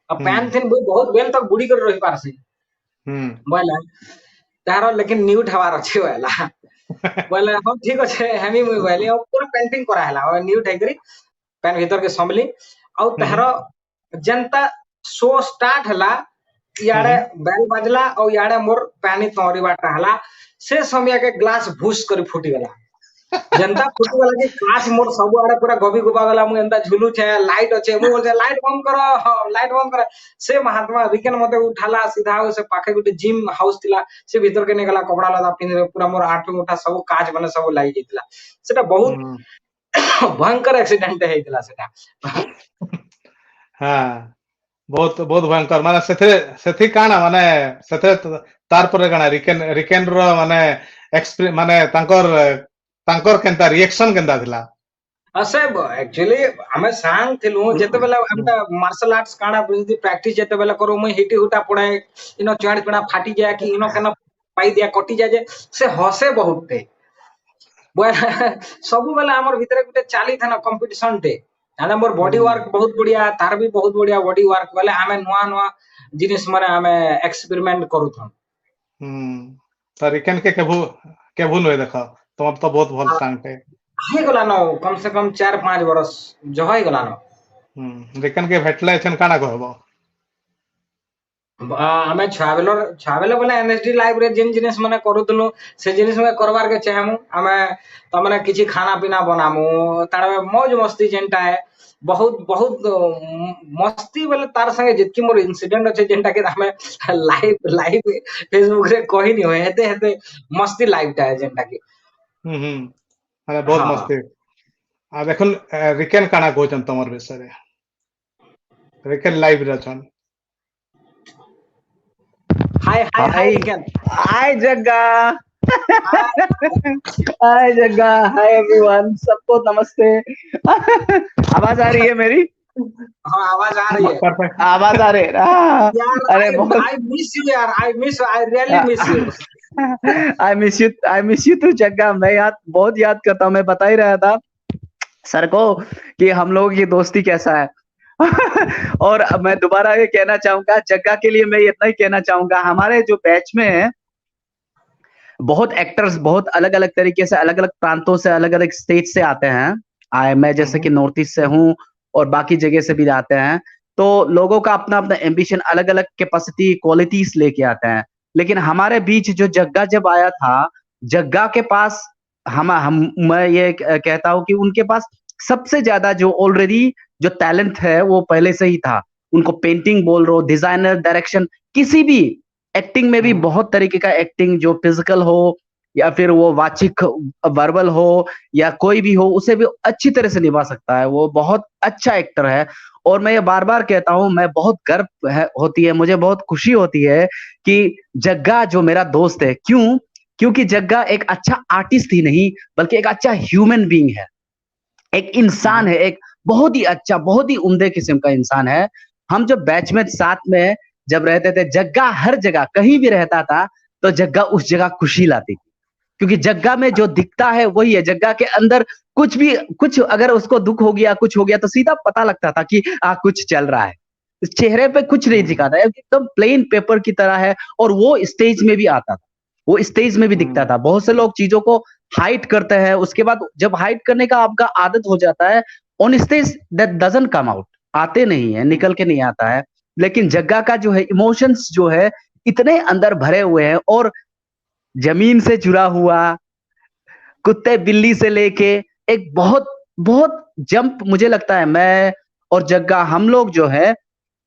अब पेन थिन बहुत बेल तक बुड़ी कर रही पारसी बोले तारो लेकिन न्यू ठवार अछि वाला बोले हम ठीक अच्छे हमी मुई बोली और पूरा पेंटिंग करा हला और न्यू ठेकरी पेन भीतर के संभली और तारो जनता शो स्टार्ट हला याडे बेल बजला और याडे मोर पानी तोरी बाटा हला से समय के ग्लास भूस कर फुटी गला जनता फुटी गला के काच मोर सब आड़े पूरा गबी गुबा गला मु एंता झुलू छे लाइट अच्छे मु बोलते लाइट बंद करो लाइट बंद करो से महात्मा रिकेन मते उठाला सीधा से पाखे गुटे जिम हाउस थिला से भीतर के निकला कपड़ा लदा पिन पूरा मोर आठ मुठा सब काच बने सब लाई जेतला सेटा बहुत भयंकर एक्सीडेंट हेतला सेटा हां बहुत बहुत भयंकर माने सेथि काना माने सेथे तार पर काना रिकेन रिकेन रो माने एक्सपीरियंस माने तांकर केंता रिएक्शन केंता थिला असे एक्चुअली हमें सांग थिलु जेते बेला हमटा मार्शल आर्ट्स काना प्रैक्टिस जेते बेला करू मैं हिटी हुटा पड़े इनो चाड़ पिना फाटी जाय कि इनो केना पाई दिया कटी जाय जे से हसे बहुत थे सब बेला हमर भीतर गुटे चाली था ना कंपटीशन टे आने मोर बॉडी वर्क बहुत बढ़िया तार भी बहुत बढ़िया बॉडी वर्क वाले हमें नुआ नुआ जिनिस माने हमें एक्सपेरिमेंट करू थन त रिकेन के केभू नय देखा तुम तो बहुत भल सांगते हाय गला न कम से कम 4-5 बरस जहाय गला न रिकेन के भेटले छन काना कहबो हमें छावेलर बोले एनएसडी लाइव रे जिन जिनिस माने करूतनु से जिनिस में करवार के चाहमु हमें त माने किछि खाना पीना बनामु तार मौज मस्ती जेंटा है बहुत बहुत मस्ती बोले तार संगे जितकी मोर इंसिडेंट अछि जेंटा के हमें लाइव लाइव फेसबुक रे कहि नि होय हेते हेते मस्ती लाइव टा है जेंटा के अरे बहुत मस्ती आ देखन रिकेन काना कहचन तमर विषय रे रिकेन लाइव रे छन हाय रिकेन हाय जग्गा हाय जग्गा हाय एवरीवन सबको नमस्ते आवाज आ रही है मेरी हाँ आवाज आ रही है आवाज आ रही है अरे आई मिस यू यार I really miss you I miss you too Jagga मैं बहुत याद करता हूँ मैं बता ही रहा था सर को कि हम लोगों की दोस्ती कैसा है और मैं दोबारा ये कहना चाहूंगा जग्गा के लिए मैं इतना ही कहना चाहूंगा हमारे जो बैच में है बहुत एक्टर्स बहुत अलग अलग तरीके से अलग अलग प्रांतों से अलग अलग स्टेट से आते हैं मैं जैसे कि नॉर्थ ईस्ट से हूँ और बाकी जगह से भी आते हैं तो लोगों का अपना अपना एम्बिशन अलग अलग कैपेसिटी क्वालिटीज लेके आते हैं लेकिन हमारे बीच जो जग्गा जब आया था जग्गा के पास हम मैं ये कहता हूँ कि उनके पास सबसे ज्यादा जो ऑलरेडी जो टैलेंट है वो पहले से ही था। उनको पेंटिंग बोल रहे हो, डिजाइनर, डायरेक्शन, किसी भी एक्टिंग में भी बहुत तरीके का एक्टिंग, जो फिजिकल हो या फिर वो वाचिक वर्बल हो या कोई भी हो, उसे भी अच्छी तरह से निभा सकता है। वो बहुत अच्छा एक्टर है। और मैं ये बार बार कहता हूँ, मैं बहुत गर्व होती है, मुझे बहुत खुशी होती है कि जग्गा जो मेरा दोस्त है, क्योंकि जग्गा एक अच्छा आर्टिस्ट ही नहीं बल्कि एक अच्छा ह्यूमन बीइंग है, एक इंसान है, एक बहुत ही अच्छा, बहुत ही उम्दे किस्म का इंसान है। हम जब बैच में साथ में जब रहते थे, जग्गा हर जगह कहीं भी रहता था तो जग्गा उस जगह खुशी लाती थी, क्योंकि जग्गा में जो दिखता है वही है। जग्गा के अंदर कुछ अगर उसको दुख हो गया, कुछ हो गया तो सीधा पता लगता था कि कुछ चल रहा है। चेहरे पे कुछ नहीं दिखाता, एकदम प्लेन पेपर की तरह है। और वो स्टेज में भी आता था, वो स्टेज में भी दिखता था। बहुत से लोग चीजों को हाइड करते हैं, उसके बाद जब हाइड करने का आपका आदत हो जाता है, on stage that doesn't come out, आते नहीं है, निकल के नहीं आता है। लेकिन जग्गा का जो है इमोशंस जो है इतने अंदर भरे हुए हैं, और जमीन से जुड़ा हुआ, कुत्ते बिल्ली से लेके एक बहुत बहुत जंप, मुझे लगता है मैं और जग्गा हम लोग जो है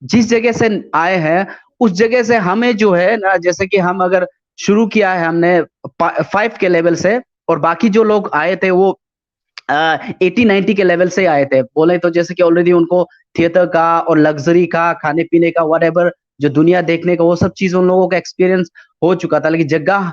जिस जगह से आए हैं उस जगह से हमें जो है ना, जैसे कि हम अगर शुरू किया है हमने 5 के लेवल से, और बाकी जो लोग आए थे वो 80-90 के लेवल से आए थे। बोले तो जैसे कि ऑलरेडी उनको थिएटर का और लग्जरी का, खाने पीने का, व्हाटएवर जो दुनिया देखने का, वो सब चीज उन लोगों का एक्सपीरियंस हो चुका था। लेकिन जग्गा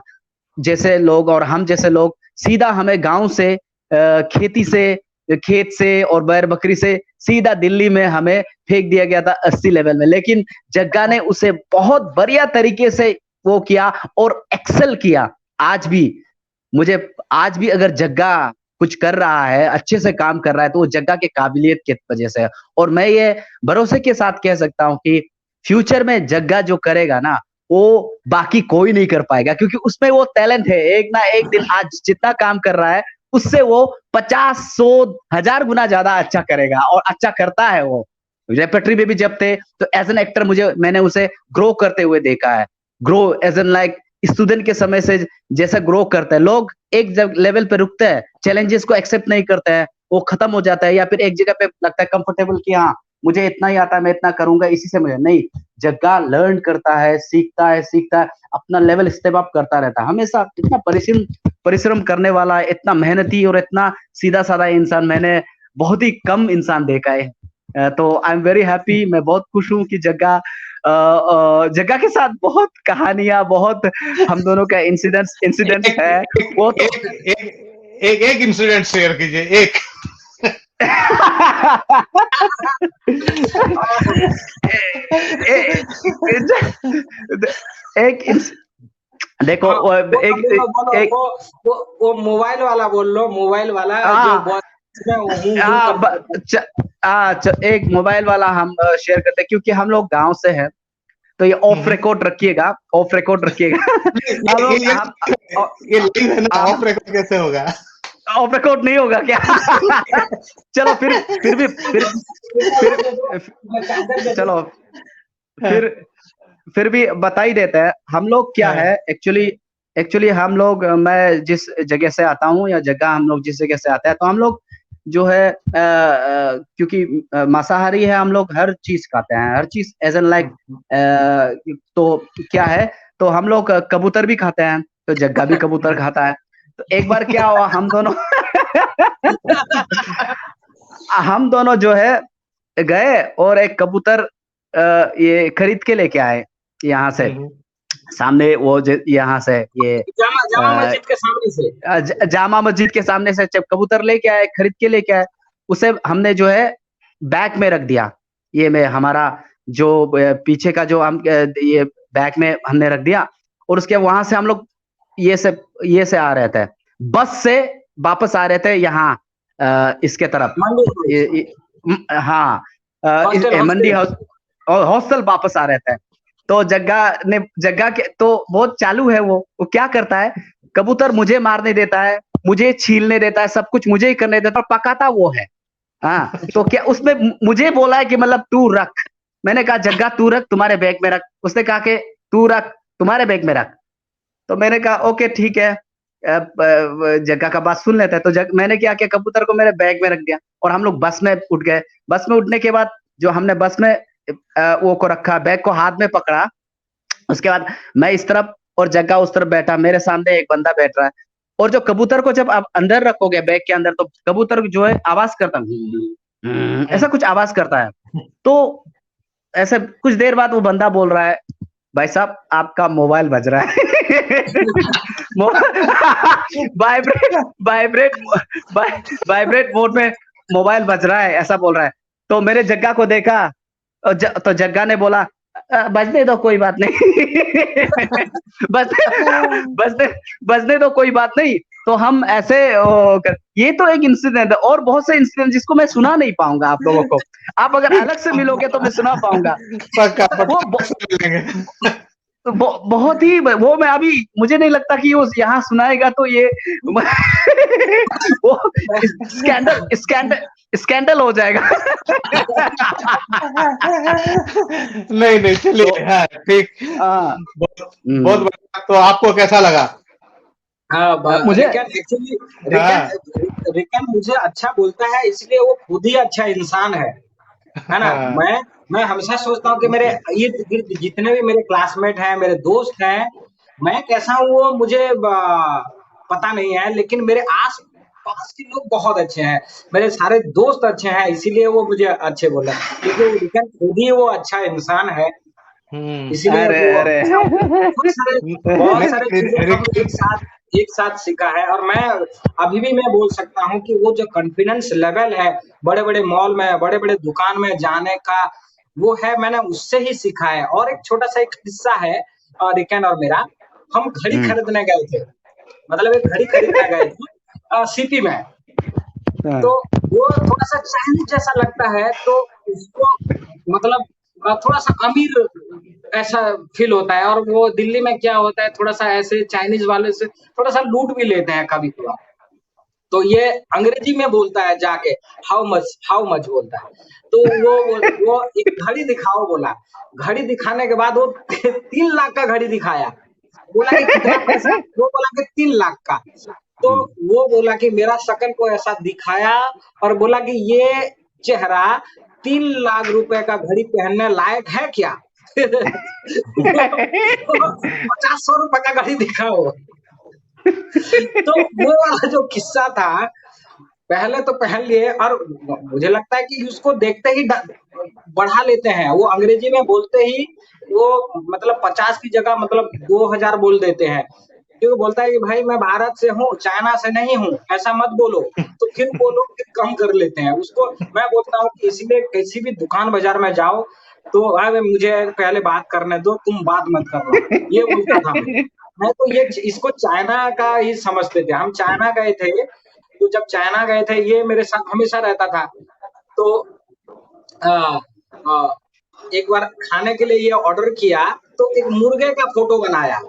जैसे लोग और हम जैसे लोग सीधा हमें गांव से, खेती से, खेत से और बैल बकरी से सीधा दिल्ली में हमें फेंक दिया गया था 80 लेवल में। लेकिन जग्गा ने उसे बहुत बढ़िया तरीके से वो किया और एक्सेल किया। आज भी मुझे आज भी अगर जग्गा कुछ कर रहा है, अच्छे से काम कर रहा है, तो वो जग्गा के काबिलियत की वजह से है। और मैं ये भरोसे के साथ कह सकता हूँ कि फ्यूचर में जग्गा जो करेगा ना, वो बाकी कोई नहीं कर पाएगा, क्योंकि उसमें वो टैलेंट है। एक ना एक दिन आज जितना काम कर रहा है उससे वो 50, 100, 1000 गुना ज्यादा अच्छा करेगा, और अच्छा करता है वो। रेपेटरी में भी जब थे तो एज एन एक्टर मैंने उसे ग्रो करते हुए देखा है। Grow as an like student के समय से जैसा ग्रो करते हैं लोग, एक लेवल पे रुकते हैं, चैलेंजेस को एक्सेप्ट नहीं करते हैं, वो खत्म हो जाता है, या फिर एक जगह पे लगता है कंफर्टेबल कि हाँ मुझे इतना ही आता है, मैं इतना करूंगा, इसी से मुझे नहीं। जग्गा लर्न करता है, सीखता है, अपना लेवल स्टेप अप करता रहता है हमेशा। इतना परिश्रम करने वाला, इतना मेहनती और इतना सीधा साधा इंसान मैंने बहुत ही कम इंसान देखा है। तो आई एम वेरी हैप्पी, मैं बहुत खुश हूँ कि जग्गा के साथ बहुत कहानियां, बहुत हम दोनों का इंसिडेंट्स एक है। एक वो तो एक एक एक इंसिडेंट शेयर कीजिए, एक। एक देखो हाँ, वो अभी एक बोलो, एक वो मोबाइल वाला बोल लो, मोबाइल वाला जो हाँ बहुत में वो मुंह करता है। एक मोबाइल वाला हम शेयर करते हैं, क्योंकि हम लोग गांव से हैं, तो ये ऑफ रिकॉर्ड रखिएगा, ऑफ रिकॉर्ड रखिएगा। हम ये लोग ये हम ये लाइव है ना, हम ऑफ रिकॉर्ड कैसे होगा? ऑफ रिकॉर्ड नहीं होगा क्या? चलो फिर भी चलो फिर फिर भी बता ही देते हैं हम लोग क्या है। एक्चुअली हम लोग, मैं जिस जगह से आता हूँ या जगह हम लोग जिस जगह से आते हैं, तो हम लोग जो है क्योंकि मांसाहारी है, हम लोग हर चीज खाते हैं, हर चीज एज एन लाइक। तो क्या है, तो हम लोग कबूतर भी खाते हैं, तो जग्गा भी कबूतर खाता है। तो एक बार क्या हुआ, हम दोनों जो है गए और एक कबूतर ये खरीद के लेके आए यहाँ से, सामने वो यहाँ से ये जामा मस्जिद के सामने से। जामा मस्जिद के सामने से जब कबूतर लेके आए, खरीद के लेके आए, उसे हमने जो है बैग में रख दिया। ये में हमारा जो पीछे का जो हम ये बैग में हमने रख दिया, और उसके वहां से हम लोग ये से आ रहे थे, बस से वापस आ रहे थे यहाँ इसके तरफ। हाँ मंडी हॉस्टल वापस आ रहे थे। तो जग्गा के तो बहुत चालू है, वो क्या करता है, कबूतर मुझे मारने देता है, मुझे छीलने देता है, सब कुछ मुझे ही करने देता है, और पकाता वो है। हाँ तो क्या उसमें मुझे बोला है कि मतलब तू रख। मैंने कहा जग्गा तू रख, तुम्हारे बैग में रख। उसने कहा कि तू रख, तुम्हारे बैग में रख। तो मैंने कहा ओके ठीक है। जग्गा का बात सुन लेता है। तो मैंने क्या किया, कबूतर को मेरे बैग में रख दिया और हम लोग बस में उठ गए। बस में उठने के बाद जो हमने बस में वो को रखा, बैग को हाथ में पकड़ा, उसके बाद मैं इस तरफ और जग्गा उस तरफ बैठा, मेरे सामने एक बंदा बैठ रहा है। और जो कबूतर को जब आप अंदर रखोगे बैग के अंदर, तो कबूतर जो है आवाज करता है, ऐसा कुछ आवाज करता है। तो ऐसे कुछ देर बाद वो बंदा बोल रहा है, भाई साहब आपका मोबाइल बज रहा है। वाइब्रेट वाइब्रेट वाइब्रेट मोड में मोबाइल बज रहा है, ऐसा बोल रहा है। तो मेरे जग्गा को देखा और तो जग्गा ने बोला, बजने दो कोई बात नहीं। बजने बजने दो कोई बात नहीं। तो हम ऐसे ये तो एक इंसिडेंट है, और बहुत से इंसिडेंट जिसको मैं सुना नहीं पाऊंगा आप लोगों को। आप अगर अलग से मिलोगे तो मैं सुना पाऊंगा। पक्का वो मिलेंगे। बहुत ही वो, मैं अभी मुझे नहीं लगता कि वो यहाँ सुनाएगा तो ये वो स्कैंडल स्कैंडल स्कैंडल हो जाएगा। नहीं नहीं, चलिए, हाँ, ठीक। हाँ, बहुत बढ़िया। तो आपको कैसा लगा? हाँ, मुझे एक्चुअली हाँ, रिकन मुझे अच्छा बोलता है, इसलिए वो खुद ही अच्छा इंसान है ना। हाँ, मैं हमेशा सोचता हूँ कि मेरे इर्द गिर्द जितने भी मेरे क्लासमेट हैं, मेरे दोस्त हैं, मैं कैसा हूँ वो मुझे पता नहीं है, लेकिन मेरे आस पास के लोग बहुत अच्छे हैं, मेरे सारे दोस्त अच्छे हैं, इसीलिए वो मुझे अच्छे बोला, क्योंकि रिकन खुद ही वो अच्छा इंसान है, इसीलिए अरे वो अरे बहुत सारे चीजें हम एक साथ सीखा है। और मैं अभी भी मैं बोल सकता हूँ कि वो जो कॉन्फिडेंस लेवल है बड़े बड़े मॉल में, बड़े बड़े दुकान में जाने का, वो है मैंने उससे ही सीखा है। और एक छोटा सा एक किस्सा है रिकन और मेरा, हम घड़ी खरीदने गए थे, मतलब एक घड़ी खरीदने गए थे सिटी में। तो वो थोड़ा सा चाइनीज जैसा लगता है, तो उसको मतलब थोड़ा सा अमीर ऐसा फील होता है। और वो दिल्ली में क्या होता है, थोड़ा सा ऐसे चाइनीज वाले से थोड़ा सा लूट भी लेते हैं कभी कभार। तो ये अंग्रेजी में बोलता है जाके, हाउ मच बोलता है। तो वो एक घड़ी दिखाओ बोला, घड़ी दिखाने के बाद वो 3 लाख का घड़ी दिखाया, बोला कि कितना पैसा, वो बोला कि 3 लाख का। तो वो बोला कि मेरा शक्ल को ऐसा दिखाया और बोला कि ये चेहरा 3 लाख रुपए का घड़ी पहनने लायक है क्या? 50-100 रुपए का घड़ी दिखाओ। तो वो वाला जो किस्सा था, पहले तो पहन लिए, और मुझे लगता है कि उसको देखते ही बढ़ा लेते हैं, वो अंग्रेजी में बोलते ही वो मतलब 50 की जगह मतलब 2000 बोल देते हैं, क्योंकि बोलता है कि भाई मैं भारत से हूँ, चाइना से नहीं हूँ, ऐसा मत बोलो। तो फिर वो लोग फिर कम कर लेते हैं उसको। मैं बोलता हूँ कि इसलिए किसी भी दुकान बाजार में जाओ तो मुझे पहले बात करने दो, तुम बात मत करना, ये बोलता था मैं तो ये इसको चाइना का ही समझते थे। हम चाइना गए थे, तो जब चाइना गए थे ये मेरे साथ हमेशा रहता था। तो आ, आ, एक बार खाने के लिए ये ऑर्डर किया, तो एक मुर्गे का फोटो बनाया,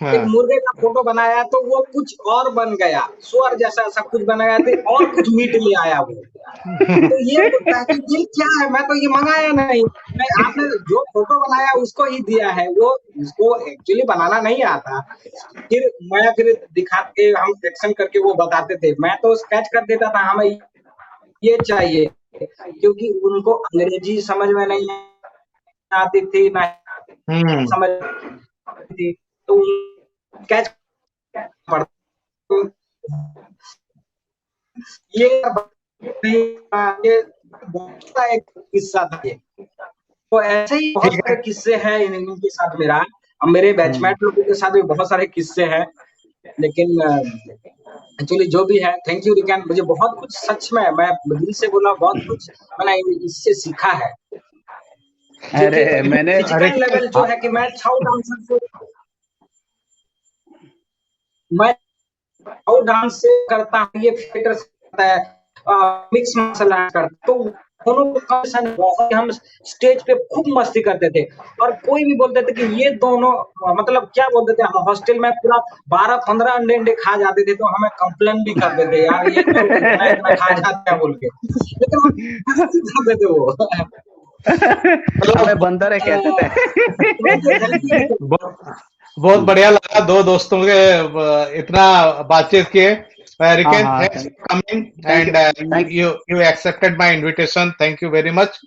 एक मुर्गे का फोटो बनाया, तो वो कुछ और बन गया, सुअर जैसा ऐसा कुछ बनाया थे, और कुछ मीट ले आया वो। तो ये बोलता है कि ये क्या है, मैं तो ये मंगाया नहीं, मैं आपने जो फोटो बनाया उसको ही दिया है, वो उसको एक्चुअली बनाना नहीं आता। फिर दिखा के हम एक्शन करके वो बताते थे, मैं तो स्केच कर देता था, हमें ये चाहिए, क्योंकि उनको अंग्रेजी समझ में नहीं आती थी ना समझ थी, तो स्केच पढ़ता। ये बहुत सा एक किस्सा था ये। तो ऐसे ही बहुत सारे किस्से हैं इनके साथ मेरा, और मेरे बैचमेट लोगों के साथ भी बहुत सारे किस्से हैं। लेकिन एक्चुअली जो भी है, थैंक यू रिकन, मुझे बहुत कुछ सच में, मैं दिल से बोला, बहुत कुछ मैंने इससे सीखा है। अरे मैंने फिजिकल लेवल जो है कि मैं छाऊ डांस से करता हूँ, ये थिएटर से करता है, मिक्स मार्शल आर्ट करता, तो दोनों बहुत हम स्टेज पे खूब मस्ती करते थे। और कोई भी बोलते थे कि ये दोनों मतलब क्या बोलते थे, हम हॉस्टल में पूरा 12-15 अंडे खा जाते थे, तो हमें कंप्लेन भी करते थे, यार ये इतना खा जाते हैं बोल के, लेकिन मस्ती करते थे वो। हमें बंदर कहते थे। बहुत बढ़िया लगा दो दोस्तों के इतना बातचीत किए। हाँ रिकेन, हाँ thanks for coming thank you and thank you you accepted my invitation. Thank you very much.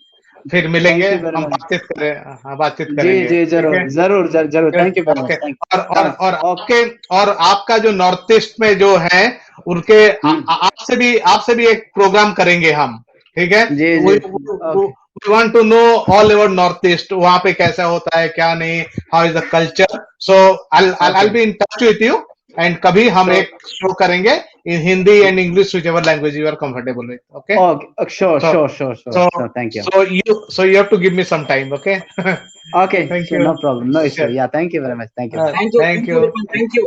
फिर थैंक मिलेंगे, यू वेरी हम मच। बातचीत करें, हाँ बातचीत जी करेंगे, जी ठीक है। जरूर जरूर जरूर thank you very okay. Much thank और यू। आपके और आपका जो नॉर्थ ईस्ट में जो है उनके आपसे भी एक प्रोग्राम करेंगे हम, ठीक है। जी वी जी okay want to know all over north east, वहां पे कैसा होता है क्या नहीं, how is the culture. So I okay be in touch with you and कभी हम श्योर एक शो करेंगे in Hindi and English, whichever language you are comfortable with. Okay. Okay sure so sure sure sure so sure thank you so you have to give me some time, okay? Okay Thank sure you. No problem no issue Sure. या thank you very much thank you Thank you. Thank you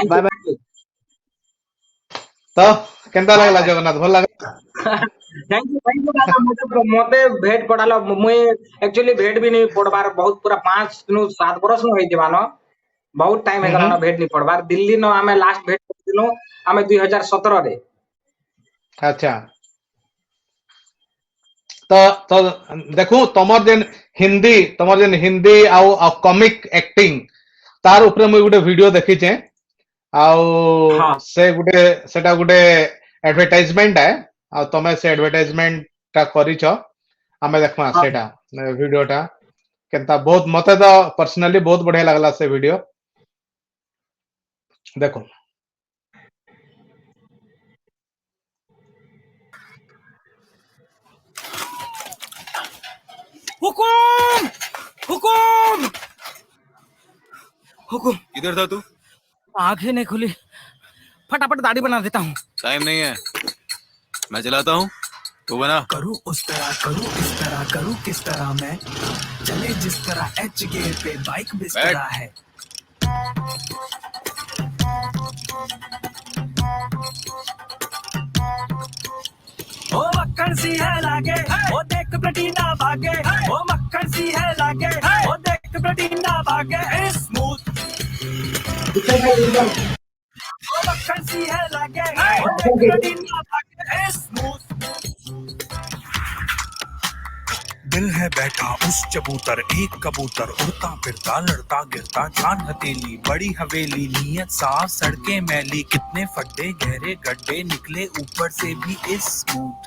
bye bye. Thank you तो केंता बाय लगला बाय जगन्नाथ, भल लगा? Thank you दादा मते भेट पड़ालो मुई एक्चुअली भेट भी नहीं पड़बार बहुत पूरा 5 दिन 7 बरस न होई दिवानो बहुत टाइम हे गलानो भेट नहीं पड़बार दिल्ली न आमे लास्ट भेट करदिनो आमे 2017 रे अच्छा। तो देखू तमर जेन हिंदी आ कॉमिक एक्टिंग तार ऊपर मुई गुटे वीडियो देखी छे, आउ हां से गुटे सेटा गुटे एडवर्टाइजमेंट है, आ तमे से एडवर्टाइजमेंट ता करिछ, आमे देखमा हां सेटा वीडियो टा केनता बहुत मते तो पर्सनली बहुत बढ़िया लागला से वीडियो। देखो हुकुम हुकुम हुकुम। किधर था तू? आंखें नहीं खुली, फटाफट दाढ़ी बना देता हूँ। टाइम नहीं है, मैं चलाता हूँ, तू बना। करूँ उस तरह करूँ इस तरह करूँ किस तरह मैं चले जिस तरह एच गियर पे बाइक बिस बैठ। तरह है। ओ मक्खन सी है लागे, ओ देख प्लेटिना भागे, ओ मक्खन सी है लागे, ओ देख प्लेटिना भागे, स्मूथ। ओ मक्खन सी है लागे, ओ देख प्लेटिना भागे, स्मूथ। दिल है बैठा उस चबूतर, एक कबूतर उड़ता फिरता लड़ता गिरता, जान हथेली बड़ी हवेली, नीयत साफ सड़कें मैली, कितने फड्डे गहरे गड्ढे निकले ऊपर से भी स्मूथ।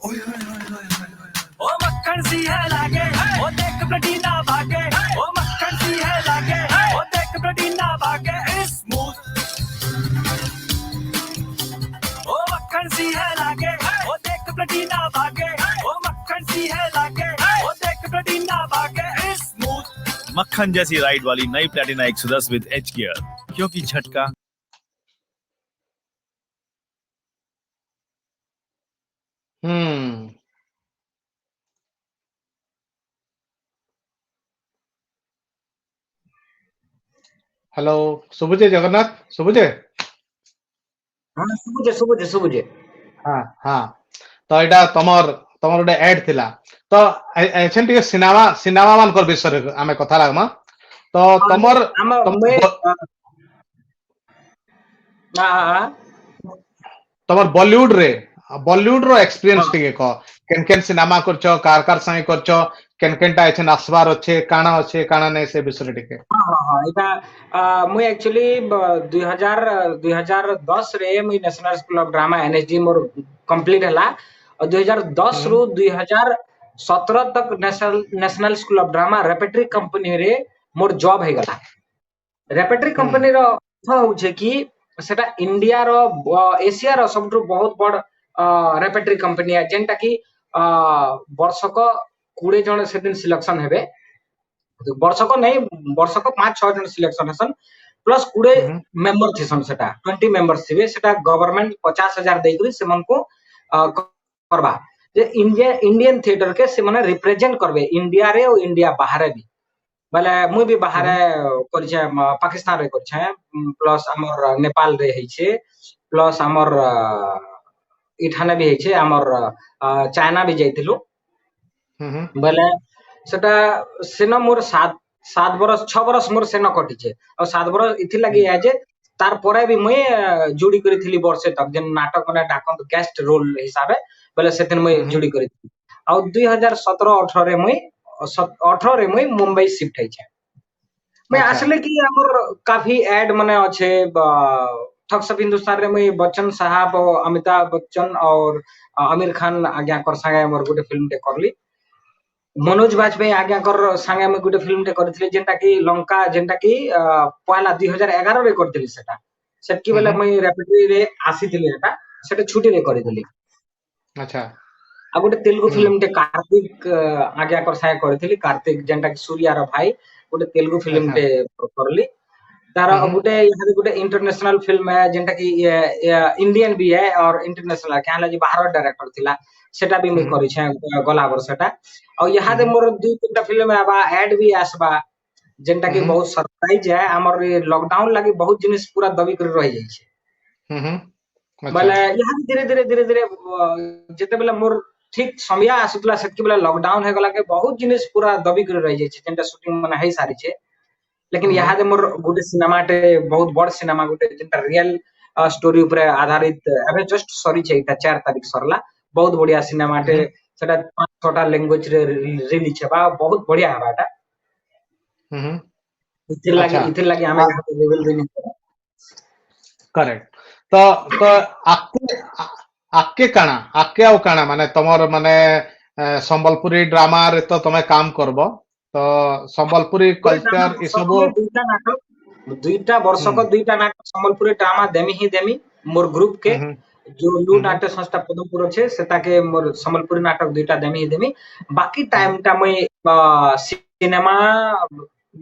ओए होए होए होए होए होए। ओ मक्खन सी है लागे, ओ देख प्लेटिना भागे, ओ मक्खन सी है लागे, ओ देख प्लेटिना भागे, स्मूथ। ओ मक्खन सी है लागे, ओ देख प्लेटिना भागे, ओ मक्खन सी है लागे, ओ देख प्लेटिना भागे, स्मूथ। मक्खन जैसी राइड वाली नई प्लेटिना 110 विद एच गियर, क्योंकि झटका हम्म हेलो सुबुजे जगन्नाथ सुबुजे। हां सुबुजे हाँ हाँ। तो एटा तमर तमर गोटे एड थिला, तो एछन टिके सिनेमा मानकर विषय रे आमे कथा लागमा। तो तमर हम मैं तमर हां तमर बॉलीवुड रो एक्सपीरियंस टिके कह, केन केन सिनेमा करछो, कार संगे करछो, केन केनटा एछन आसबार अच्छे काना नै से विषय टिके। हां एटा मुई एक्चुअली 2010 रे मुई national school of drama NSD more complete हला और 2010 रु 2017 तक national school of drama repertory company रे मोर जॉब हे गला। रेपेट्री कंपनी रो अर्थ होउछे कि सेटा इंडिया रो एशिया रो सबटु बहुत बड़ रेपेट्री कंपनी है जेंटा कि वर्षक 20 जण सेदिन सिलेक्शन हेबे, वर्षक नहीं वर्षक 5-6 जण सिलेक्शन हसन प्लस 20 मेंबर थिसन, सेटा 20 मेंबर्स थिबे, सेटा गवर्नमेंट 50,000 देकरी से मन को करबा जे इंडियन थिएटर के से माने रिप्रेजेंट करबे इंडिया रे और इंडिया बाहर भी, बोले मुई भी बाहर करछे पाकिस्तान रे करछे प्लस हमर नेपाल रे है छे प्लस हमर इठाने भी है छे हमर चाइना भी जाइतिलु बोले सेटा सेन मोर 7 बरस 6 बरस मोर सेन कटी छे और 7 बरस इथि लागि है जे तार परे भी मुई जुडी करिथिली वर्षे तक जेन नाटक माने डाकन गेस्ट रोल हिसाबे बोले सेतिन मुई जुडी करिथिली और 2017-18 रे मुई 18 रे मुई मुंबई शिफ्ट है छे। मैं अच्छा आसले कि हमर काफी एड माने अच्छे ठग्स ऑफ हिंदुस्तान रे मैं बच्चन साहब और अमिताभ बच्चन और आमिर खान आज्ञा कर संगे मोर गुटे फिल्म टे करली मनोज बाजपेयी आज्ञा कर संगे मैं गुटे फिल्म टे करथिले जेंटा कि लंका जेंटा कि पहला 2011 रे करथिली सेटा सेटकी बेला मैं रेपिटरी रे आसीथिले एटा सेटा छुटी रे करथिली अच्छा आ गोटे तेलुगु फिल्म टे कार्तिक आज्ञा कर संगे करथिली कार्तिक जेंटा कि सूर्या रो भाई गोटे तेलुगु फिल्म अच्छा टे करली तार गोटे यहाँ गोटे इंटरनेशनल फिल्म है जेंटा कि इंडियन भी है और इंटरनेशनल क्या जी बाहर डायरेक्टर थिला सेटा भी मैं करी छे गला वर्ष सेटा और यहाँ दे मोर दुई तीनटा फिल्म आबा ऐड भी आसबा जेंटा कि बहुत सरप्राइज है हमर लॉकडाउन लागि बहुत जिनिस पूरा दबी कर रह जाई छे बोले अच्छा यहाँ धीरे धीरे जेते बेला मोर ठीक समय आसुतला सेतकी बेला लॉकडाउन हे गला के बहुत जिनिस पूरा दबी कर रह जाई छे जेंटा शूटिंग माने है सारी छे लेकिन यहाँ दे मोर गोटे सिनेमा टे बहुत बड़ सिनेमा गोटे जेंटा रियल स्टोरी ऊपर आधारित एबे जस्ट सॉरी छे इटा 4 तारीख सरला बहुत बढ़िया सिनेमा टे सेटा 5-6टा लैंग्वेज रे रिलीज छबा बहुत बढ़िया हबाटा अच्छा इथिर लागी हमें यहाँ पे लेवल देनी करेक्ट तो आके काना माने तमर माने संबलपुरी ड्रामा रे तो तमे काम करबो तो संबलपुरी कल्चर ई सब दुईटा नाटक दुईटा वर्षक दुईटा नाटक संबलपुरी ड्रामा देमी ही देमी मोर ग्रुप के जो लू नाट्य संस्था पदमपुर छे सेता के मोर संबलपुरी नाटक दुईटा देमी ही देमी बाकी टाइम टा मैं सिनेमा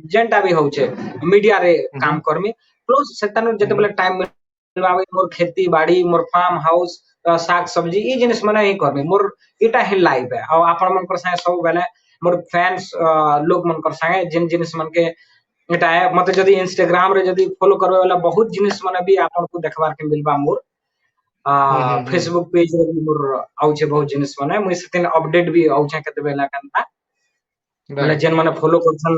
जेंटा भी होचे मीडिया रे काम करमी प्लस सेतानो जते बेले टाइम मिलबावे मोर खेती बाड़ी मोर फार्म हाउस साग सब्जी ई जिनिस माने ही करमी मोर इटा ही लाइफ है और आपण मन कर संगे सब बेले मोर फैंस लोग मन कर संगे जिन जिनिस मन के एटा है मते जदी इंस्टाग्राम रे जदी फॉलो करबे वाला बहुत जिनिस माने भी आपण को देखबार के मिलबा मोर फेसबुक पेज रे भी मोर आउचे बहुत जिनिस माने मुई सेतिन अपडेट भी आउचे कते बेला कांता माने जेन माने फॉलो करछन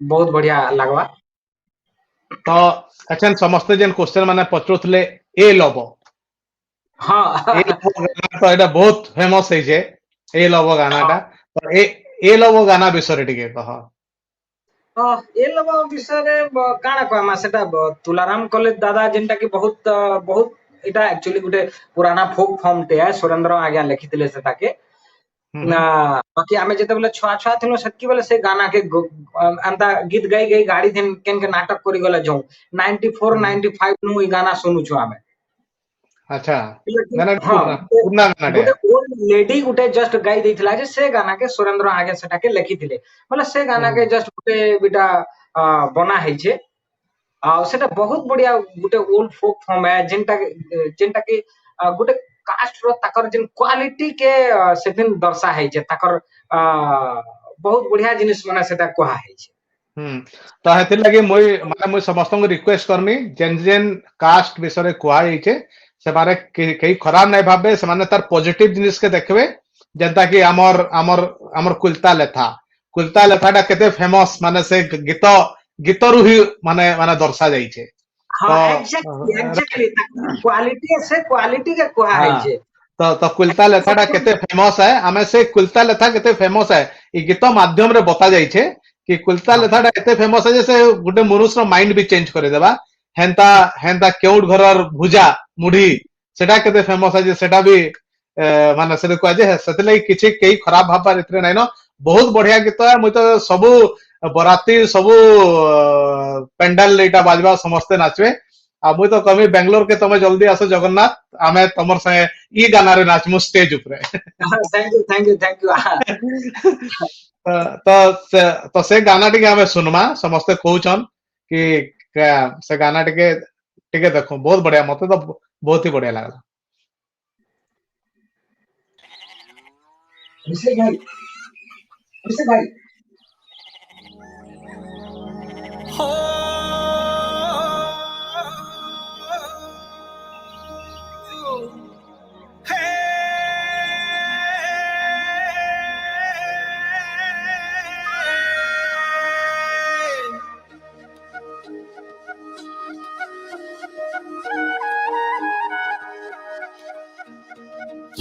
बहुत बढ़िया लागवा तो अच्छा समस्त जेन क्वेश्चन माने पचरुथले ए लबो हां ए लबो गाना तो एटा बहुत फेमस है जे ए लबो गानाटा तो ए लबो गाना विषय टिके कह ए लबो विषय रे काना कहमा सेटा तुलाराम कॉलेज दादा जेंटा कि बहुत बहुत एटा एक्चुअली गुटे पुराना फोक फॉर्म टे है सुरेंद्र आज्ञा लिखितिले सेटा के ना बाकी आमे जते बेले छुआ छुआ थिलो सेतकी बेले से गाना के अंता गीत गाई गई गाड़ी थिन केन के नाटक करी गला जाऊ 94 95 नु ई गाना सुनु छु आमे अच्छा गाना पुरना गाना गुटे ओल्ड लेडी गुटे जस्ट गाई देथिला जे से गाना के सुरेंद्र आज्ञा सेटा के लिखितिले मतलब से गाना के जस्ट गुटे बिटा बना है छे आ सेटा बहुत बढ़िया गुटे ओल्ड फोक फॉर्म है जेंटा के गुटे कास्ट रो ताकर जिन क्वालिटी के सेदिन दर्शा है जे ताकर बहुत बढ़िया जिनिस माने सेटा कोहा है छे तो हेतिर लगे मुई समस्त को रिक्वेस्ट करमी जेन जेन कास्ट विषय कोहा छे से मारे कई खराब नहीं भाबे से माने तार पॉजिटिव जिनिस के देखबे जनता कि हमर कुलता लेथाटा केते फेमस माने से गीत रु ही माने दर्शा जाई छे हां एग्जैक्टली क्वालिटी से क्वालिटी के कोहा है छे तो कुलता लेथाटा केते फेमस है हमें से कुलता लेथा केते फेमस है ई गीत माध्यम रे बता जाई छे कि कुलता लेथाटा एते फेमस है जैसे गुटे मनुष्य रो माइंड भी चेंज करे देबा हेंता केउड घरर भुजा मुढ़ी सेटा केते फेमस है जे सेटा भी माने से को जे सेते लई किछि केई खराब भाबार इतरे नै न बहुत बढ़िया गीत है मुई तो सबु बराती सबु पेंडाल लेटा बाजबा समस्ते नाचबे आ मुई तो कमी बेंगलोर के तमे जल्दी आसो जगन्नाथ आमे तमर संगे ई गाना रे नाचमु स्टेज ऊपर थैंक यू तो से गाना टिके हमें सुनमा समस्ते कहउछन कि से गाना टिके देखो बहुत बढ़िया मते तो बहुत ही बढ़िया लागला भाई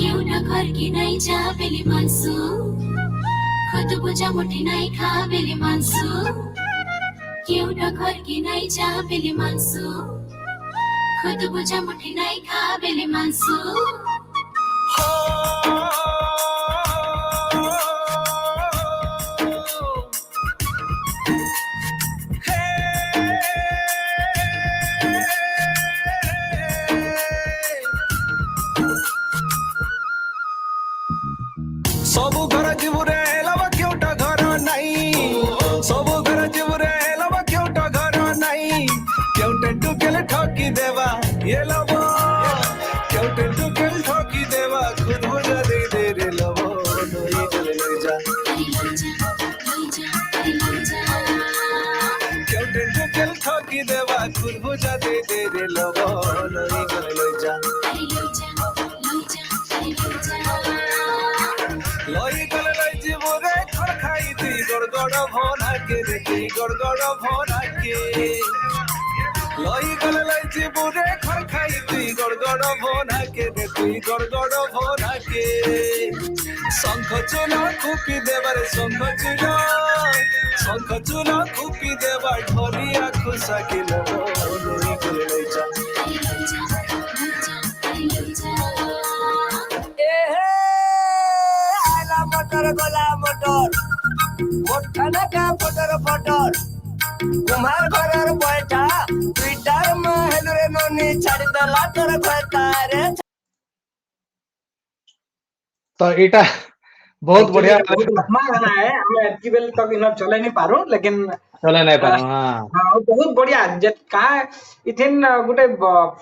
एउटा घरकी नै जा बेली मान्सु खुद बुझा मुठी नै खा बेली मान्सु एउटा घर कि नै जा बेले मान्सु खुद बुझा मुठी नै खा बेले मान्सु सबु घर जीवरे लबा केउटा घर नाइ सबु घर जीवरे लबा केउटा घर नाइ केउटे टुकेल ठकी देवा ये लबो केउटे टुकेल ठकी देवा खुद बुझा दे दे रे लबो नई चले लई जा केउटे टुकेल ठकी देवा खुद बुझा दे दे रे लबो नई चले लई जा लई गले लई जीवरे खर खाई दी गड़गड़ भोना के देखी गड़गड़ भोना के लई गले लई जीवरे खर खाई दी गड़गड़ भोना के देखी गड़गड़ भोना के शंख चूला खूपी देवर शंख चूला खूपी देवर ढोलिया खुशा के लो लई गले लई जा मोटर गोला मोटर मोटना का फोटर फोटर कुमार घरर बैठा ट्विटर में हेलरे नोनी छाड़ी दला तोर घटा रे तो एटा बहुत बढ़िया बहुत लंबा गाना है हमें एतकी बेल तक इना चले नहीं पारो लेकिन चले नहीं पारो हां हाँ बहुत बढ़िया जे का इथिन गुटे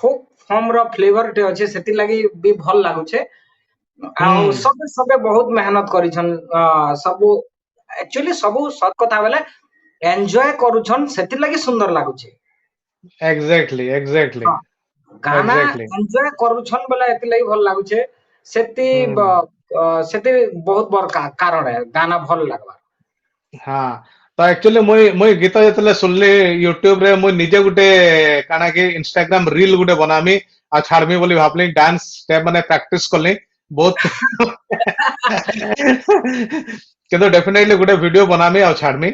फोक फॉर्म रो फ्लेवर टे अछि सेति लागि भी भल लागु छे आउ सबे बहुत मेहनत करिछन सब एक्चुअली सब सत कथा बेले एन्जॉय करूछन सेति लागि सुंदर लागु छे एग्जैक्टली गाना एन्जॉय करूछन बेले एति लागि भल लागु छे सेति सेति बहुत बड़ कारण है गाना भल लागबा हां तो एक्चुअली मुई गीत जतले सुनली यूट्यूब रे मुई निजे गुटे काना के इंस्टाग्राम रील गुटे बनामी आ छाड़मी बोली भाबली डांस स्टेप माने प्रैक्टिस करली बहुत किंतु डेफिनेटली गुटे वीडियो बनामी आ छाड़मी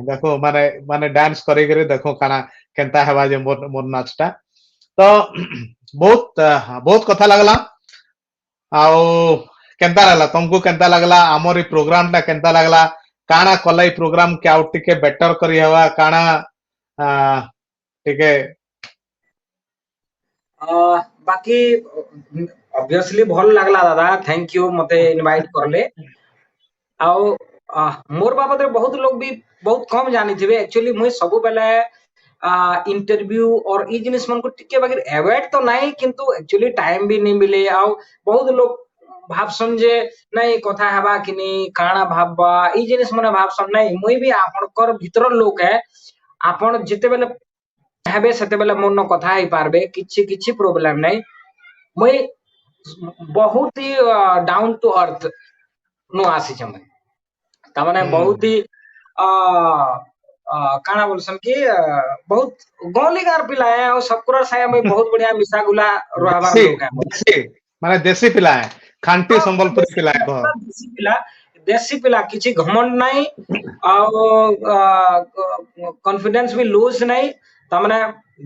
देखो माने माने डांस करी करे देखो काना केनता हेबा जे मोर नाचटा तो बहुत कथा लागला आउ केनता लागला तुमको केनता लागला हमर ई प्रोग्राम टा केनता लागला काना कलाई प्रोग्राम के आउट टिके बेटर करी हवा काना टिके बाकी ऑब्वियसली भल लागला दादा थैंक यू मते इनवाइट करले आउ मोर बाबत रे बहुत लोग भी बहुत कम जानी थिबे एक्चुअली मुई सब बेले इंटरव्यू और ई जिनिस मन को टिके बाकी अवॉइड तो नहीं किंतु एक्चुअली टाइम भी नहीं मिले आउ बहुत लोग भाबसन जे नहीं कथा हेबा किनी काना भाबबा ई जिनिस मने भाबसन नहीं मुई भी आपनकर भीतर लोक है आपन जते बेले हेबे सेते बेले मन कथा ही पारबे किछि प्रॉब्लम नहीं मुई बहुत ही डाउन टू अर्थ नो आसी छ मुई त माने बहुत ही काना बोलसन कि बहुत गौलीगार पिला है और सबकर साया में बहुत बढ़िया मिसा गुला रहबार लोग है माने देसी पिला है खांटी संबलपुरी पिला है देसी पिला किछि घमंड नहीं और कॉन्फिडेंस भी लूज नहीं त माने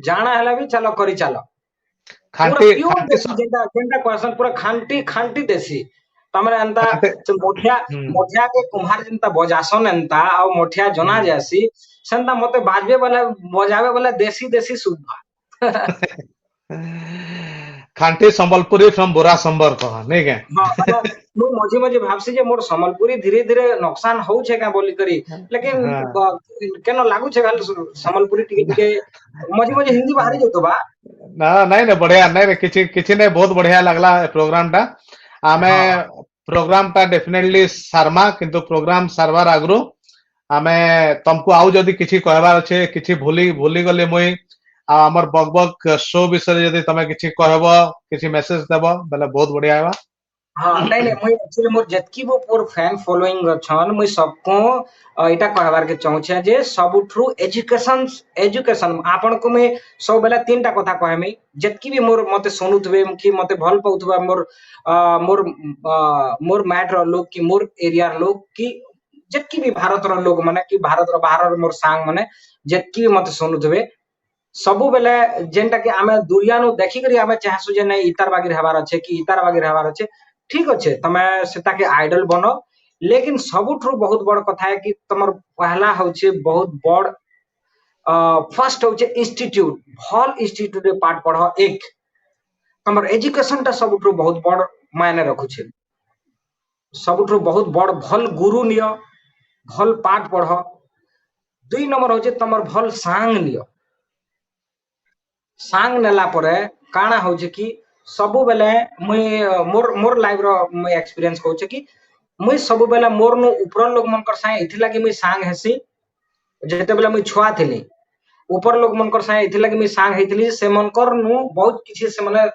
जाना हला भी चलो करी चलो खांटी जेंटा क्वेश्चन पूरा खांटी देसी तमरे अंता मोठिया के कुम्हार जिनता बजासन एंता और मोठिया जना जैसी सेंता मते बाजबे वाला बजावे वाला देसी सुधा खांटी संबलपुरी फ्रॉम बुरा संबर कह नहीं के हां मु मझे भाबसी जे मोर संबलपुरी धीरे धीरे नुकसान हो छे का बोली करी लेकिन केनो लागू छे संबलपुरी टिके मझे हिंदी बाहरी जतो बा ना नहीं बढ़िया नहीं किछि नहीं बहुत बढ़िया लागला प्रोग्राम टा आमे प्रोग्राम टा डेफिनेटली सारमा किंतु प्रोग्राम सारवार आगरो आमे तुमको आउ जदी किछि कहबार अछि किछि भूली गले मुई हमर बकबक शो विषय जदी तमे किछि कहबो किछि मैसेज देबो बेले बहुत बढ़िया हेबा हां नहीं मुई एक्चुअली मोर जतकी वो पूर फैन फॉलोइंग छन मुई सबको एटा कहबार के चाहू छे जे सब थ्रू एजुकेशन आपन को मैं सब बेला तीनटा कथा कहमी जतकी भी मोर मते सुनुतबे कि मते भल पाउतबा मोर मैटर लोग कि मोर एरिया लोग कि जेतकी भी भारत रो लोग माने कि भारत रो बाहर मोर सांग माने जेतकी भी मते सुनुथबे सबु बेले जेनटा कि आमे दुनिया नु देखि करी आमे चाहसु जे नै इतार बागी रहबार अछि कि इतार बागी रहबार अछि ठीक अछि तमे सेटा के आइडल बनो लेकिन सबुठु बहुत बड़ कथा है कि तमर पहला होचे बहुत बड़ फर्स्ट होचे इंस्टीट्यूट भल इंस्टीट्यूट रे पाठ पढ़ एक तमर एजुकेशन टा सबुठु बहुत बड़ मायने रखुचे सबुठु बहुत बड़ भल गुरु नियो भल पाठ पढ़ दुई नंबर होचे तमर भल सांग नियो सांग नेला परे काना होचे कि सबु बेले मुई मोर मोर लाइफ रो मुई एक्सपीरियंस कहूचे कि मुई सबु बेले मोर नु ऊपर लोग मनकर साए इथिला कि मुई सांग हेसी जेते बेले मुई छुआ थिली ऊपर लोग मनकर साए इथिला कि मुई सांग हेतिली से मनकर नु बहुत किछि से माने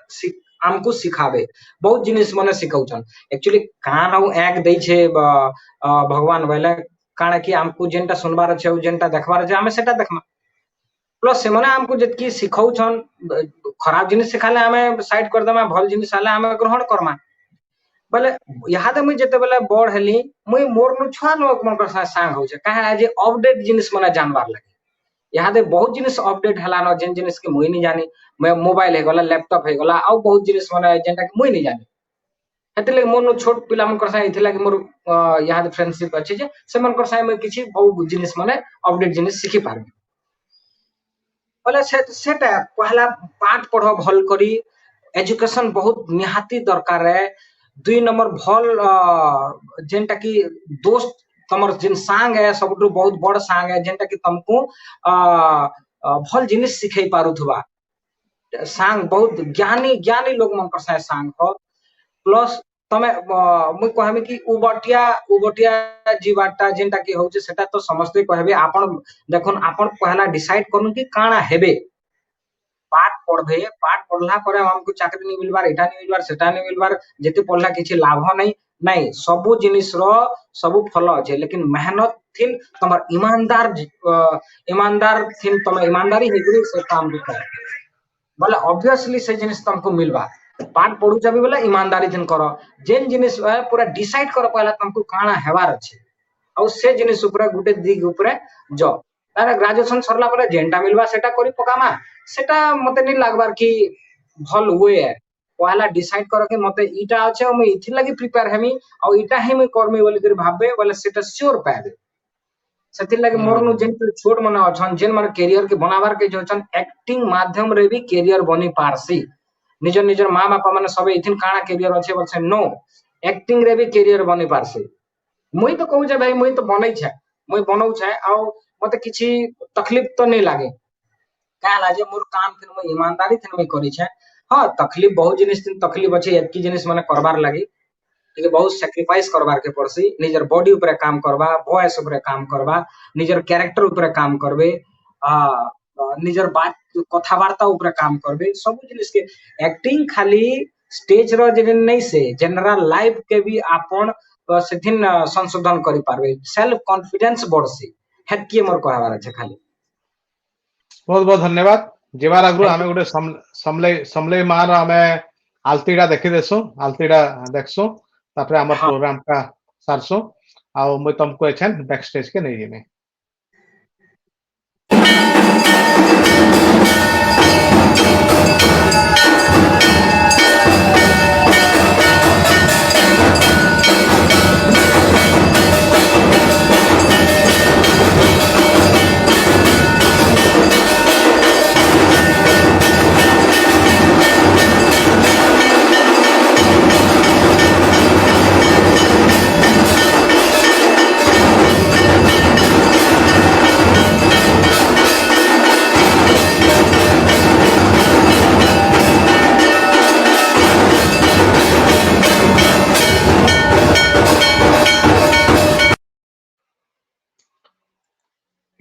हमको सिखाबे बहुत जिनिस माने सिखाउछन एक्चुअली कान au एक दै छे भगवान बेले काना कि हमको जेनटा सुनबार छै जेनटा देखबार छै हमें सेटा देखमा प्लस से माने हमको जेतकी सिखाउछन खराब जिनिस सिखाले हमें साइड कर देमा भल जिनिस आले हमें ग्रहण करमा बोले यहाँ मुई जेते बेले बड़ हेली मुई मोर नु छुआ लोग मनकर सांग होचे काहे आज अपडेट जिनिस माने जानबार लागे यहाँ दे बहुत जिनिस अपडेट हला न जेन जिनिस के मुई नहीं जानी मैं मोबाइल है गला लैपटॉप है गला और बहुत जिनिस माने जेनटा के मुई नहीं जानी हेतले मोर नु छोट पिला मनकर साए इथिला कि मोर यहाँ दे फ्रेंडशिप अछि जे से मनकर साए मैं किछि बहुत जिनिस माने अपडेट जिनिस सिखि पारबे बोले सेटा पहला पाठ पढ़ भल करी एजुकेशन बहुत निहाती दरकार है दुई नंबर भल जेनटा कि दोस्त तमर जिन सांग है सबटु बहुत बड़ सांग है जेनटा कि तुमको भल जिनिस सिखै पारुथबा सांग बहुत ज्ञानी ज्ञानी लोग मनकर साए सांग हो प्लस तमे मुई कहबे कि उबटिया जीवाटा जेनटा कि होचे सेटा तो समझते कहबे आपन देखुन आपन पहला डिसाइड करूं कि काना हेबे पाठ पढ़बे पाठ पढ़ला परे हमको चाकरी नहीं मिलबार एटा नहीं मिलबार सेटा नहीं मिलबार जेते पढ़ला किछि लाभ नहीं नहीं सबु जिनिस रो सबु फल अछि लेकिन मेहनत थिन तमर ईमानदार थिन तमे ईमानदारी हेगरी से काम कर बोले ऑब्वियसली से जिनिस तुमको मिलबा पाठ पढ़ु जाबे बोले ईमानदारी थिन करो जेन जिनिस पूरा डिसाइड करो पहला तुमको काना हेबार अछि और से जिनिस ऊपर गुटे दिग ऊपर जो तारे ग्रेजुएशन सरला परे जेनटा मिलबा सेटा करी पकामा सेटा मते नहीं लागबार कि भल वे है पहला डिसाइड करो कि मते इटा अछि और मैं इथि लागि प्रिपेयर हेमी और इटा ही मैं करमी बोली कर भाबे बोले सेटा श्योर पाबे सेति लागि मोर नु जेन छोट मन अछन जेन मन करियर के बनाबार के जोचन एक्टिंग माध्यम रे भी करियर बनी पारसी निजर निजर मां बापा माने सब इथिन काना करियर अछि बोलसे नो एक्टिंग रे भी करियर बनी पारसी मुई तो कहू जे भाई मुई तो बनै छै मुई बनौ छै आ मते किछि तकलीफ तो नहीं लागे का लाजे मोर काम थिन मैं ईमानदारी थिन मैं करी छै हां तकलीफ बहुत जिनिस थिन तकलीफ अछि एतकी जिनिस माने करबार लागि ठीक बहुत सैक्रिफाइस करबार के पड़सी निजर बॉडी ऊपर काम करबा वॉइस ऊपर काम करबा निजर कैरेक्टर ऊपर काम करबे निजर बात कथावार्ता ऊपर काम करबे सब जिनिस के एक्टिंग खाली स्टेज रो जे नहीं से जनरल लाइफ के भी आपन सेथिन संशोधन करि पारबे सेल्फ कॉन्फिडेंस बढ़सी हेतकी मोर कहबार अछि खाली बहुत बहुत धन्यवाद जेबार आगु हमें गोटे समले मार हमें आलतीडा देखि देसु आलतीडा देखसु तापर हमर प्रोग्राम का सारसु आ मैं तुमको एछन बैक स्टेज के नहीं जेमे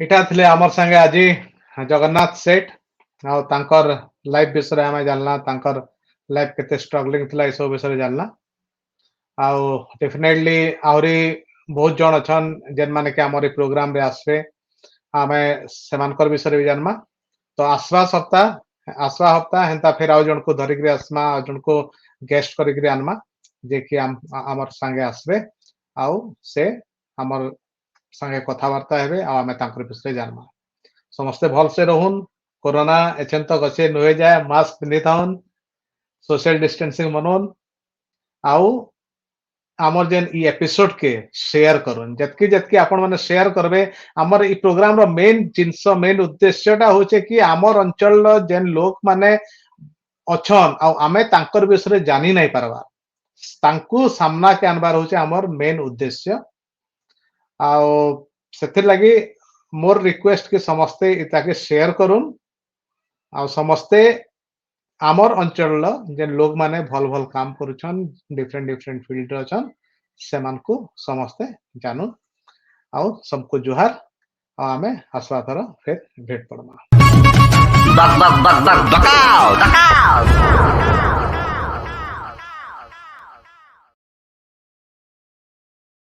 इटा थिले हमर संगे আজি जगन्नाथ सेठ आ तांकर लाइफ विषय हमें जानला तांकर लाइफ केते स्ट्रगलिंग थिला ए सब विषय जानला आ डेफिनेटली आउरी बहुत जन अछन जेन माने के हमर प्रोग्राम रे आसबे हमें सेमानकर विषय भी जानमा तो आसवा हफ्ता हेंता फिर आउ जन को धरिक रे आसमा जन को गेस्ट करिक रे आनमा जे कि हमर संगे आसबे आउ से हमर संगे कथबार्ता हेबे आ आमे तांकर विषय जानबा समस्ते भल से रहून कोरोना एछन तो गसे नुहे जाए मास्क पिंधि थाउन सोशल डिस्टेंसिंग मनोन आउ आमर जेन ई एपिसोड के शेयर करूँ जतकी जतकी आपण माने शेयर करबे आमर ई प्रोग्राम रो मेन जिंस मेन उद्देश्यटा होचे कि आमर अंचल रो जेन लोक माने अछन आ आमे तांकर विषय जानी नहीं पारबा तांकू सामना के आनबार होचे आमर मेन उद्देश्य आ सेतिर लगी मोर रिक्वेस्ट कि समस्ते इता के शेयर करूँ आ समस्ते आमर अंचल जेन लोग माने भल भल काम करुछन डिफरेंट डिफरेंट फील्ड अछन सेमान को समस्ते जानू आ सबको जुहार आ आमे हसवा थर फिर भेट पड़मा बक बक बक बक बकाओ